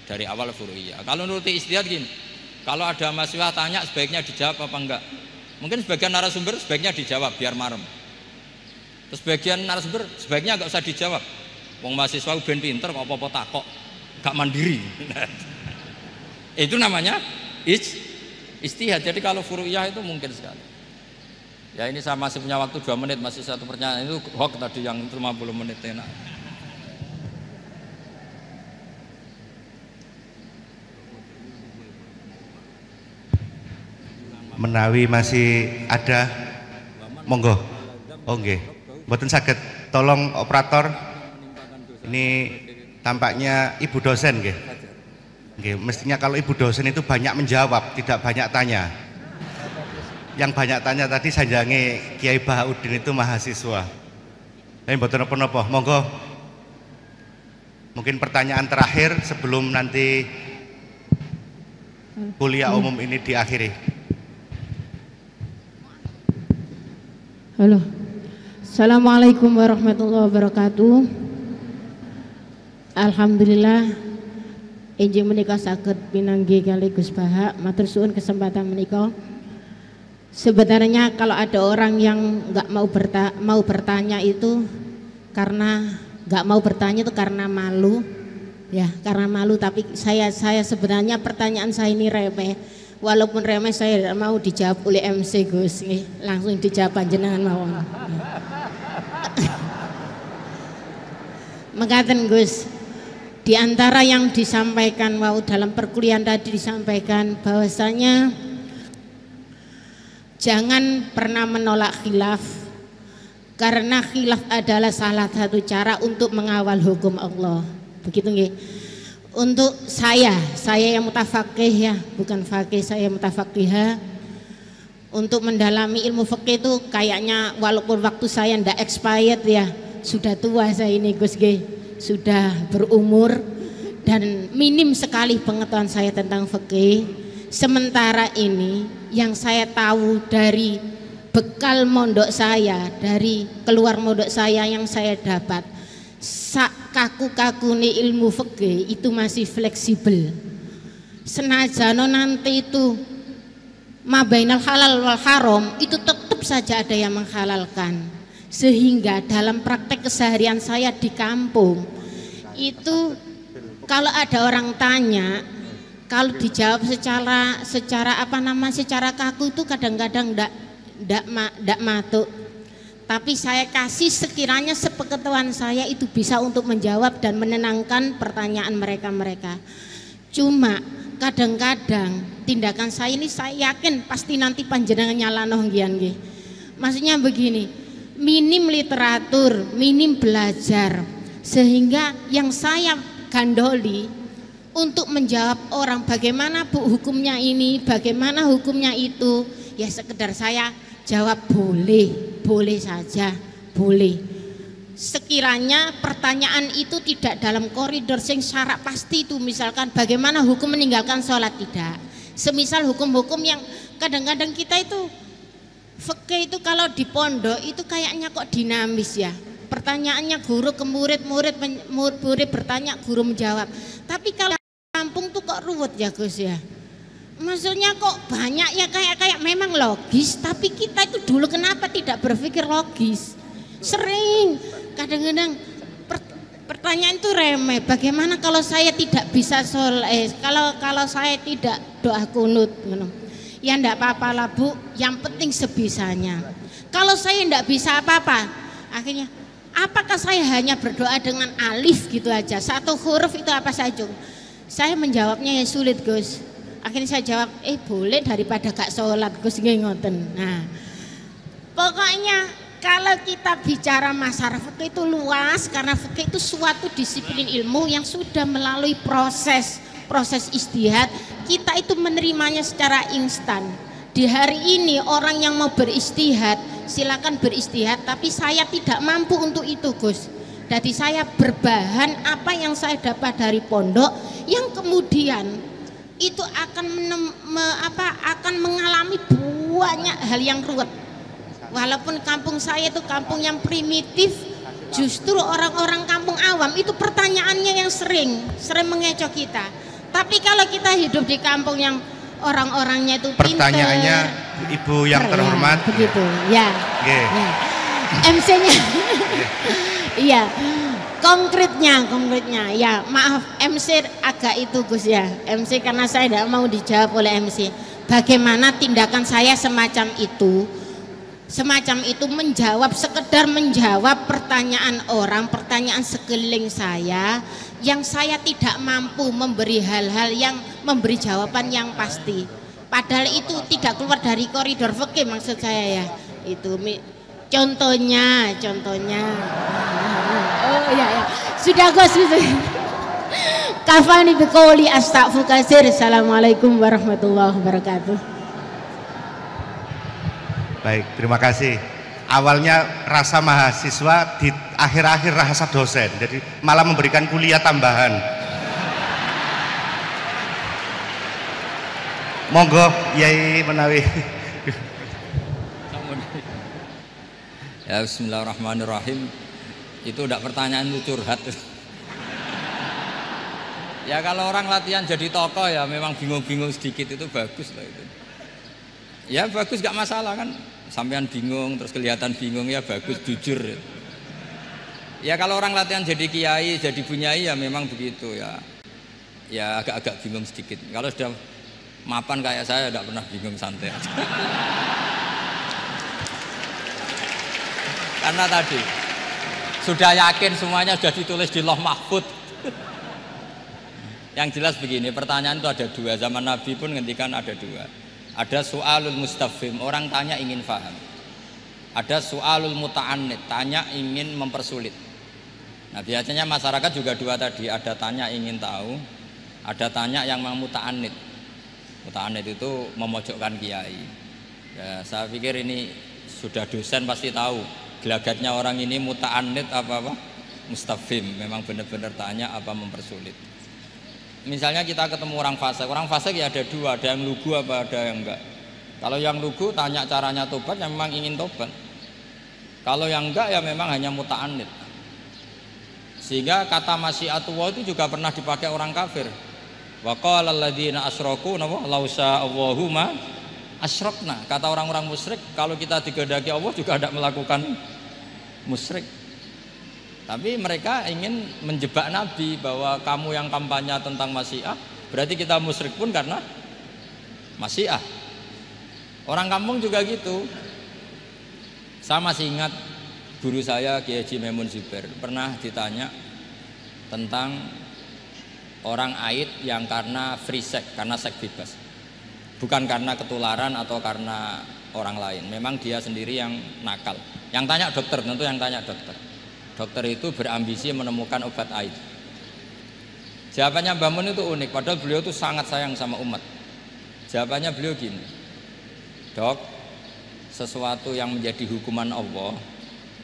Speaker 1: Dari awal furu'iyah. Kalau nuruti ijtihad gini, kalau ada mahasiswa tanya sebaiknya dijawab apa enggak? Mungkin sebagian narasumber sebaiknya dijawab biar marem. Terus sebagian narasumber sebaiknya enggak usah dijawab. Wong mahasiswa ben pinter kok apa-apa takok, enggak mandiri. Itu namanya ijtihad. Jadi kalau furu'iyah itu mungkin sekali. Ya ini saya masih punya waktu 2 menit, masih satu pertanyaan itu hoax tadi yang 50 menit enak.
Speaker 2: Menawi masih ada, monggo. Oh nggih. Mboten saged, tolong operator. Ini tampaknya ibu dosen nggih. Nggih, mestinya kalau ibu dosen itu banyak menjawab, tidak banyak tanya. Yang banyak tanya tadi sanjange Kiai Bahaudin itu mahasiswa. Tapi mboten napa-napa, monggo. Mungkin pertanyaan terakhir sebelum nanti kuliah umum ini diakhiri.
Speaker 4: Halo. Assalamualaikum warahmatullahi wabarakatuh. Alhamdulillah injing menika saged pinanggi kali Gus Baha, matur suwun kesempatan menika. Sebenarnya kalau ada orang yang nggak mau bertanya itu karena nggak mau bertanya itu karena malu, ya karena malu. Tapi saya sebenarnya pertanyaan saya ini remeh, walaupun remeh saya tidak mau dijawab oleh MC Gus, langsung dijawab panjenengan mawon. Mengatakan Gus, di antara yang disampaikan dalam perkuliahan tadi disampaikan bahwasanya jangan pernah menolak khilaf, karena khilaf adalah salah satu cara untuk mengawal hukum Allah. Begitu nggih. Untuk saya yang mutafaqih ya, bukan faqih, saya mutafaqihah. Untuk mendalami ilmu fikih itu kayaknya walaupun waktu saya ndak expired ya, sudah tua saya ini Gus nggih, sudah berumur dan minim sekali pengetahuan saya tentang fikih. Sementara ini yang saya tahu dari bekal mondok saya, dari keluar mondok saya yang saya dapat, kaku-kakune ilmu fikih itu masih fleksibel. Senajano nanti itu mabainal halal wal haram itu tetap saja ada yang menghalalkan. Sehingga dalam praktek keseharian saya di kampung itu kalau ada orang tanya, kalau dijawab secara kaku itu kadang-kadang ndak matuk. Tapi saya kasih sekiranya sepengetahuan saya itu bisa untuk menjawab dan menenangkan pertanyaan mereka. Cuma kadang-kadang tindakan saya ini saya yakin pasti nanti panjenengan nyalano nggih. Maksudnya begini, minim literatur, minim belajar, sehingga yang saya gandoli untuk menjawab orang bagaimana bu hukumnya ini, bagaimana hukumnya itu, ya sekedar saya jawab boleh saja, boleh. Sekiranya pertanyaan itu tidak dalam koridor sing syarat pasti itu, misalkan bagaimana hukum meninggalkan sholat, tidak. Semisal hukum-hukum yang kadang-kadang kita itu fikih itu kalau di pondok itu kayaknya kok dinamis ya. Pertanyaannya guru ke murid bertanya, guru menjawab. Tapi kalau kampung tuh kok ruwet ya Gus ya. Maksudnya kok banyak ya kayak memang logis, tapi kita itu dulu kenapa tidak berpikir logis? Sering kadang-kadang pertanyaan itu remeh. Bagaimana kalau saya tidak bisa kalau saya tidak doa kunut? Ya enggak apa-apa lah Bu, yang penting sebisanya. Kalau saya enggak bisa apa-apa, akhirnya apakah saya hanya berdoa dengan alif gitu aja, satu huruf itu apa saja? Saya menjawabnya ya sulit Gus. Akhirnya saya jawab, boleh daripada gak sholat Gus nggih ngoten. Nah, pokoknya kalau kita bicara masalah fikih itu luas, karena fikih itu suatu disiplin ilmu yang sudah melalui proses ijtihad. Kita itu menerimanya secara instan. Di hari ini orang yang mau beristihad silakan beristihad, tapi saya tidak mampu untuk itu Gus. Jadi saya berbahan apa yang saya dapat dari pondok, yang kemudian itu akan akan mengalami banyak hal yang ruwet. Walaupun kampung saya itu kampung yang primitif, justru orang-orang kampung awam itu pertanyaannya yang sering mengecoh kita. Tapi kalau kita hidup di kampung yang orang-orangnya itu pintar,
Speaker 2: pertanyaannya Ibu yang terhormat,
Speaker 4: begitu ya, ya. MC-nya iya, konkretnya ya, maaf MC agak itu Gus ya, MC karena saya tidak mau dijawab oleh MC. Bagaimana tindakan saya semacam itu menjawab, sekedar menjawab pertanyaan orang, pertanyaan sekeliling saya yang saya tidak mampu memberi hal-hal yang memberi jawaban yang pasti. Padahal itu tidak keluar dari koridor fikih, maksud saya ya. Itu contohnya. Oh ya. Sudah Gus. Kafani biqouli astaghfiru katsir. Assalamualaikum warahmatullahi wabarakatuh.
Speaker 2: Baik, terima kasih. Awalnya rasa mahasiswa, di akhir-akhir rasa dosen, jadi malah memberikan kuliah tambahan. Monggo Yai menawi.
Speaker 1: Ya, bismillahirrahmanirrahim. Itu udah pertanyaan itu curhat. Ya kalau orang latihan jadi tokoh ya memang bingung-bingung sedikit itu bagus lah itu. Ya bagus, gak masalah kan. Sampean bingung terus kelihatan bingung ya bagus, jujur. Ya kalau orang latihan jadi kiai, jadi bunyai ya memang begitu ya. Ya agak-agak bingung sedikit. Kalau sudah mapan kayak saya tidak pernah bingung, santai aja. Karena tadi sudah yakin semuanya sudah ditulis di Lauh Mahfud. Yang jelas begini, pertanyaan itu ada dua. Zaman Nabi pun ngendikan ada dua. Ada soalul mustafhim, orang tanya ingin faham. Ada soalul muta'annid, tanya ingin mempersulit. Nah biasanya masyarakat juga dua tadi, ada tanya ingin tahu, ada tanya yang muta'annid. Muta'annid itu memojokkan kiai. Ya, saya pikir ini sudah dosen pasti tahu gelagatnya orang ini muta'annid apa mustafhim, memang benar-benar tanya apa mempersulit. Misalnya kita ketemu orang fasik ya ada dua, ada yang lugu apa ada yang enggak. Kalau yang lugu tanya caranya tobat, yang memang ingin tobat. Kalau yang enggak ya memang hanya muta'annid. Sehingga kata masyiatullah itu juga pernah dipakai orang kafir. Wa qala alladziina asyraku law sya'allahu ma asyrakna. Kata orang-orang musyrik, kalau kita dikehendaki Allah juga tidak melakukan musyrik. Tapi mereka ingin menjebak Nabi bahwa kamu yang kampanye tentang masyiah, berarti kita musyrik pun karena masyiah. Orang kampung juga gitu. Saya masih ingat guru saya Kiai Haji Maimun Zubair pernah ditanya tentang orang haid yang karena free sex, karena seks bebas. Bukan karena ketularan atau karena orang lain. Memang dia sendiri yang nakal. Yang tanya dokter, tentu yang tanya dokter. Dokter itu berambisi menemukan obat haid. Jawabannya Mbah Mun itu unik, padahal beliau itu sangat sayang sama umat. Jawabannya beliau gini, dok, sesuatu yang menjadi hukuman Allah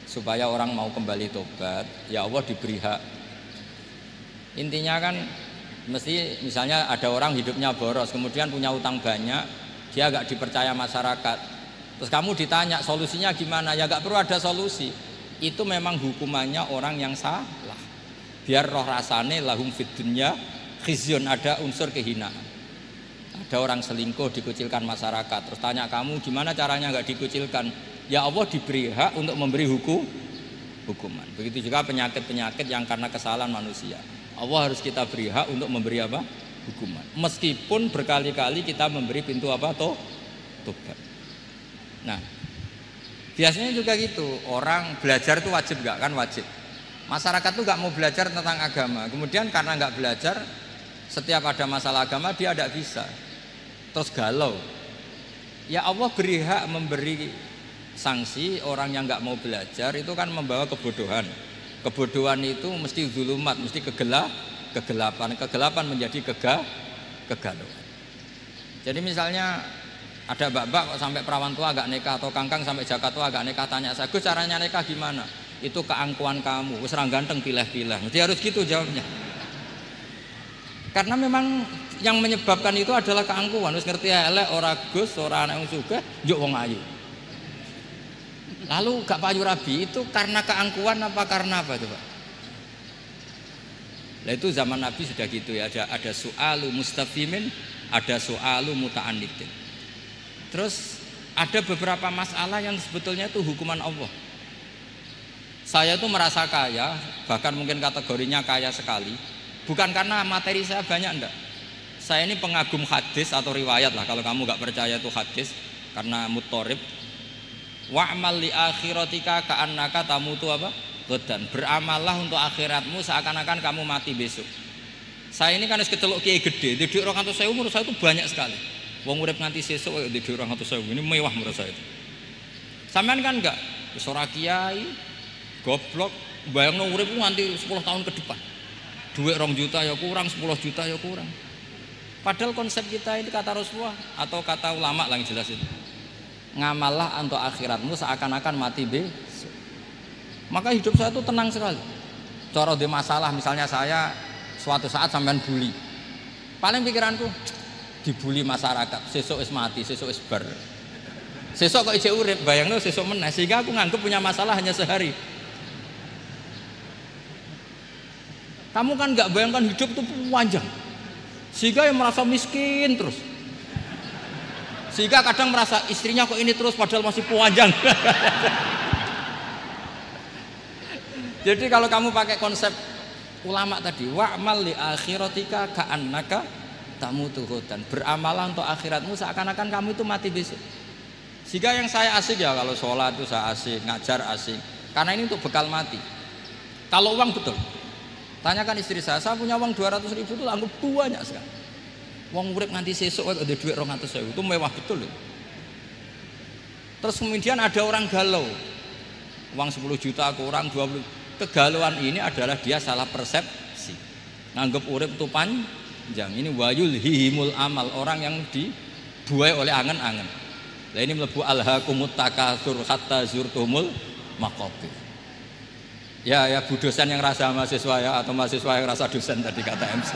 Speaker 1: supaya orang mau kembali tobat, ya Allah diberi hak. Intinya kan mesti misalnya ada orang hidupnya boros, kemudian punya utang banyak, dia agak dipercaya masyarakat. Terus kamu ditanya solusinya gimana? Ya gak perlu ada solusi. Itu memang hukumannya orang yang salah. Biar roh rasane lahum fid dunya khizyun, ada unsur kehinaan. Ada orang selingkuh dikucilkan masyarakat. Terus tanya kamu gimana caranya nggak dikucilkan? Ya Allah diberi hak untuk memberi hukuman. Begitu juga penyakit-penyakit yang karena kesalahan manusia. Allah harus kita beri hak untuk memberi apa? Hukuman. Meskipun berkali-kali kita memberi pintu apa? Tobat. Nah, biasanya juga gitu, orang belajar itu wajib nggak? Kan wajib. Masyarakat tuh nggak mau belajar tentang agama. Kemudian karena nggak belajar, setiap ada masalah agama dia tidak bisa. Terus galau. Ya Allah beri hak memberi sanksi orang yang nggak mau belajar itu kan membawa kebodohan. Kebodohan itu mesti zulumat, mesti kegelapan. Kegelapan menjadi kegalauan. Jadi misalnya ada mbak-mbak sampai perawan tua agak nikah atau kangkang sampai jaka tua agak nikah, tanya saya, Gus caranya nikah gimana? itu keangkuhan kamu, wis ra ganteng pilih-pilih. Mesti harus gitu jawabnya. Karena memang yang menyebabkan itu adalah keangkuhan. Wis ngerti elek ora gus, ora anak wong sugih, njuk wong ayu. Lalu gak payu rabi itu karena keangkuhan apa karena apa coba? Nah itu zaman Nabi sudah gitu ya, ada su'alu mustafimin, ada su'alu muta'annidin. Terus ada beberapa masalah yang sebetulnya itu hukuman Allah. Saya itu merasa kaya, bahkan mungkin kategorinya kaya sekali, bukan karena materi saya banyak, enggak. Saya ini pengagum hadis atau riwayat lah, kalau kamu gak percaya itu hadis, karena muttorib. Wa'mal li akhiratika ka'annaka tamutu apa? Godan. Beramallah untuk akhiratmu seakan-akan kamu mati besok. Saya ini kan kecelok kiai gede, di 200.000 menurut saya itu banyak sekali. Wong urip nganti sesuk di 200.000 ini mewah menurut saya itu. Sampean kan enggak, seorang kiai goblok, bayangno urip nganti 10 tahun ke depan. Duit 2 juta ya kurang, 10 juta ya kurang. Padahal konsep kita ini kata Rasulullah atau kata ulama lah yang jelas itu. Ngamallah untuk akhiratmu seakan-akan mati besok. Maka hidup saya itu tenang sekali. Cara di masalah misalnya saya suatu saat sampean bully. Paling pikiranku dibully masyarakat, sesuk wis mati, sesuk wis bar. Sesuk kok ijek urip, bayangno sesuk meneh, sehingga aku nganggep punya masalah hanya sehari. Kamu kan nggak bayangkan hidup itu panjang. Sehingga yang merasa miskin terus. Sehingga kadang merasa istrinya kok ini terus padahal masih panjang. Jadi kalau kamu pakai konsep ulama tadi, wa'mal li akhiratika ka'annaka tamutu ghadan. Beramalah untuk akhiratmu seakan-akan kamu itu mati besok. Sehingga yang saya asik ya kalau sholat itu saya asik, ngajar asik. Karena ini untuk bekal mati. Kalau uang betul. Tanyakan istri saya punya uang 200.000 itu anggap banyak sekali. Wong urip nganti sesuk ada duit 200.000 itu mewah betul loh. Terus kemudian ada orang galau. Uang 10 juta kurang 20. Kegalauan ini adalah dia salah persepsi. Nganggep urip itu panjang. Ini wayul hihimul amal, orang yang dibuai oleh angen-angen. Nah ini melebu alhaqumut takatsur hatta zurtumul maqabir. Ya Bu dosen yang rasa mahasiswa ya, atau mahasiswa yang rasa dosen tadi kata MC.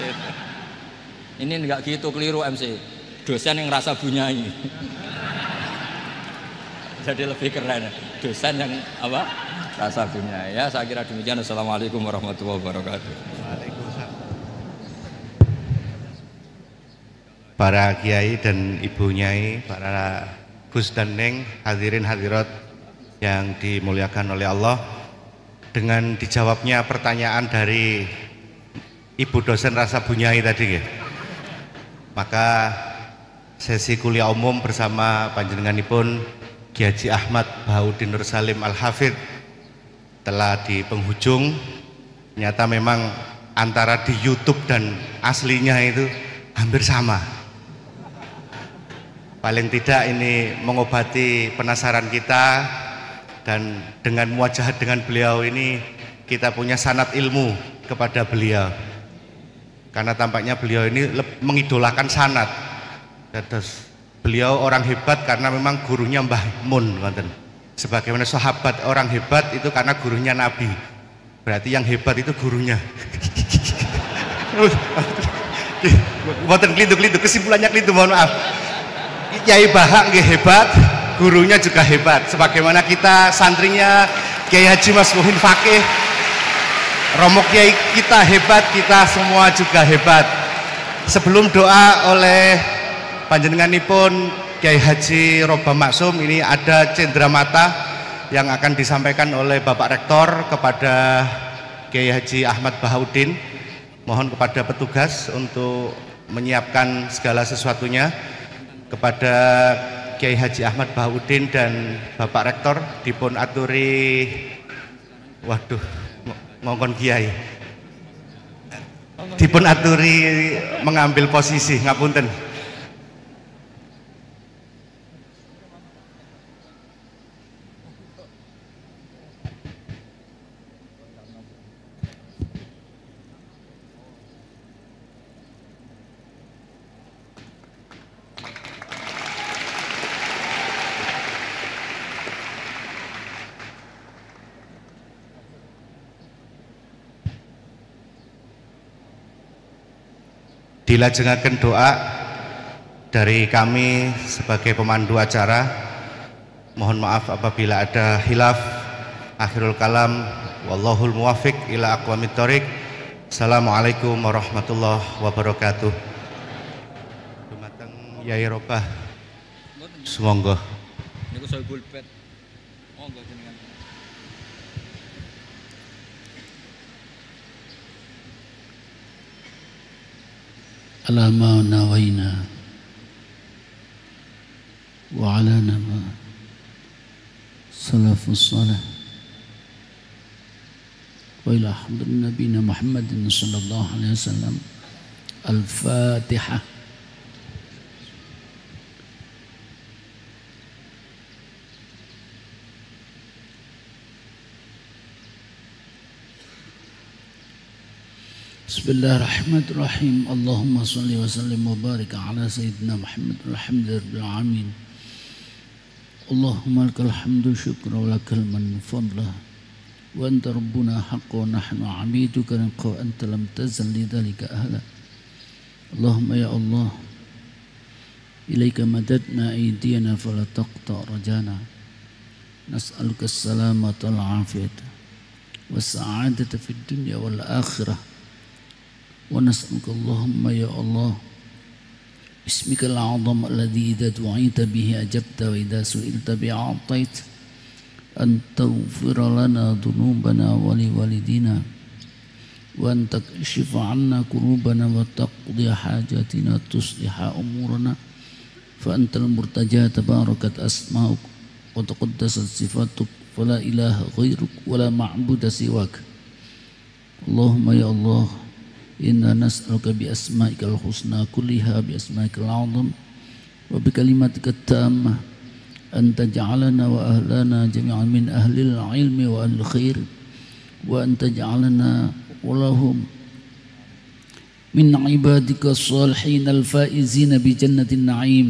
Speaker 1: Ini enggak gitu, keliru MC. Dosen yang rasa bunyai. Jadi lebih keren. Dosen yang apa? Rasa bunyai. Ya, saya kira demikian. Assalamualaikum warahmatullahi wabarakatuh.
Speaker 2: Waalaikumsalam. Para kiai dan ibu nyai, para Gus dan Neng, hadirin hadirat yang dimuliakan oleh Allah. Dengan dijawabnya pertanyaan dari ibu dosen rasa bunyai tadi ya. Maka sesi kuliah umum bersama panjenenganipun Kiai Haji Ahmad Bahauddin Nur Salim Al-Hafidh telah di penghujung. Ternyata memang antara di YouTube dan aslinya itu hampir sama. Paling tidak ini mengobati penasaran kita, dan dengan muwajahat dengan beliau ini kita punya sanad ilmu kepada beliau. Karena tampaknya beliau ini mengidolakan sanad. Terus beliau orang hebat karena memang gurunya Mbah Mun, sebagaimana sahabat orang hebat itu karena gurunya Nabi. Berarti yang hebat itu gurunya. Mboten klintu-klintu, kesimpulannya klintu, mohon maaf. Kiai Bahak nggih hebat, gurunya juga hebat. Sebagaimana kita santrinya Kiai Haji Mas Muhin Fakih, Romo Kiai kita hebat, kita semua juga hebat. Sebelum doa oleh panjenenganipun Kiai Haji Roba Maksum, ini ada cendramata yang akan disampaikan oleh Bapak Rektor kepada Kiai Haji Ahmad Bahauddin. Mohon kepada petugas untuk menyiapkan segala sesuatunya. Kepada Kiai Haji Ahmad Bahauddin dan Bapak Rektor dipun aturi, waduh ngongkon Kiai, dipun aturi mengambil posisi, ngapunten. dilajengaken doa dari kami sebagai pemandu acara. Mohon maaf apabila ada hilaf. Akhirul kalam, wallahul muwafiq ila aqwamit thoriq. Assalamualaikum warahmatullahi wabarakatuh. Dumateng Yai Robah. Semonggo.
Speaker 1: Niku saya pulpet. Monggo jenengan.
Speaker 5: Alama nawaina wa ala nama salafus salah wa ila hadrin nabiyina Muhammadin sallallahu alaihi wasallam. Al-Fatihah. Bismillahirrahmanirrahim. Allahumma salli wa sallim wa barik ala sayyidina Muhammad alhamdulillahil alamin. Allahumma lakal hamdu syukra wa lakal man fadlah wa anta rabbuna haqqa wa nahnu abiduka wa anta lam tazal lidzalika ahla. Allahumma ya Allah, ilaika madadna aydiyana fala taqta rajana, nas'aluka as-salamata wal afiyata was sa'adata fid dunya wal akhirah. ونسألك اللهم يا الله باسمك الأعظم الذي إذا دعيت به أجبت وإذا سئلت به أعطيت أن تغفر لنا ذنوبنا ولوالدينا وأن تكشف عنا كروبنا وتقضي حاجاتنا تصلح أمورنا فأنت المرتجى تباركت أسماؤك وتقدست صفاتك فلا إله غيرك ولا معبود سواك. اللهم يا الله إنا نسألك بأسمائك الحسنى كلها بأسمائك الأعظم وبكلماتك التامة أن تجعلنا وأهلنا جميعا من أهل العلم وأهل الخير وأن تجعلنا ولهم من عبادك الصالحين الفائزين بجنة النعيم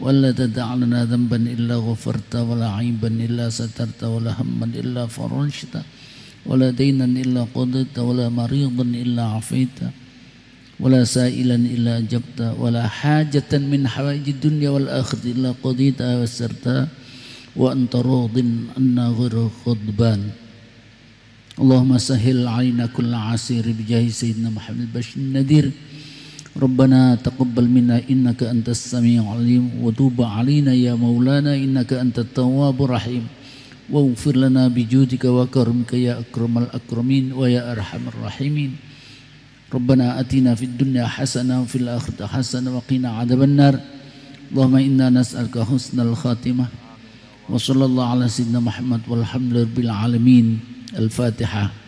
Speaker 5: ولا تدع لنا ذنبا إلا غفرت ولا عيبا إلا سترت ولا هما إلا فرجت ولا دينا إلا قضيت ولا مريضا إلا عافيت ولا سائلا إلا أجبت ولا حاجة من حوائج الدنيا والآخرة إلا قضيتها ويسرتها وأنت راض عنا غير غضبان. اللهم سهل علينا كل عسير بجاه سيدنا محمد البشير النذير. ربنا تقبل منا إنك أنت السميع العليم وتوب علينا يا مولانا إنك أنت التواب الرحيم واغفر لنا بجودك وكرمك يا أكرم الأكرمين ويا أرحم الراحمين. ربنا آتنا في الدنيا حسنة وفي الآخرة حسنة وقنا عذاب النار. اللهم إنا نسألك حسن الخاتمة وصلى الله على سيدنا محمد والحمد لله رب العالمين. الفاتحة.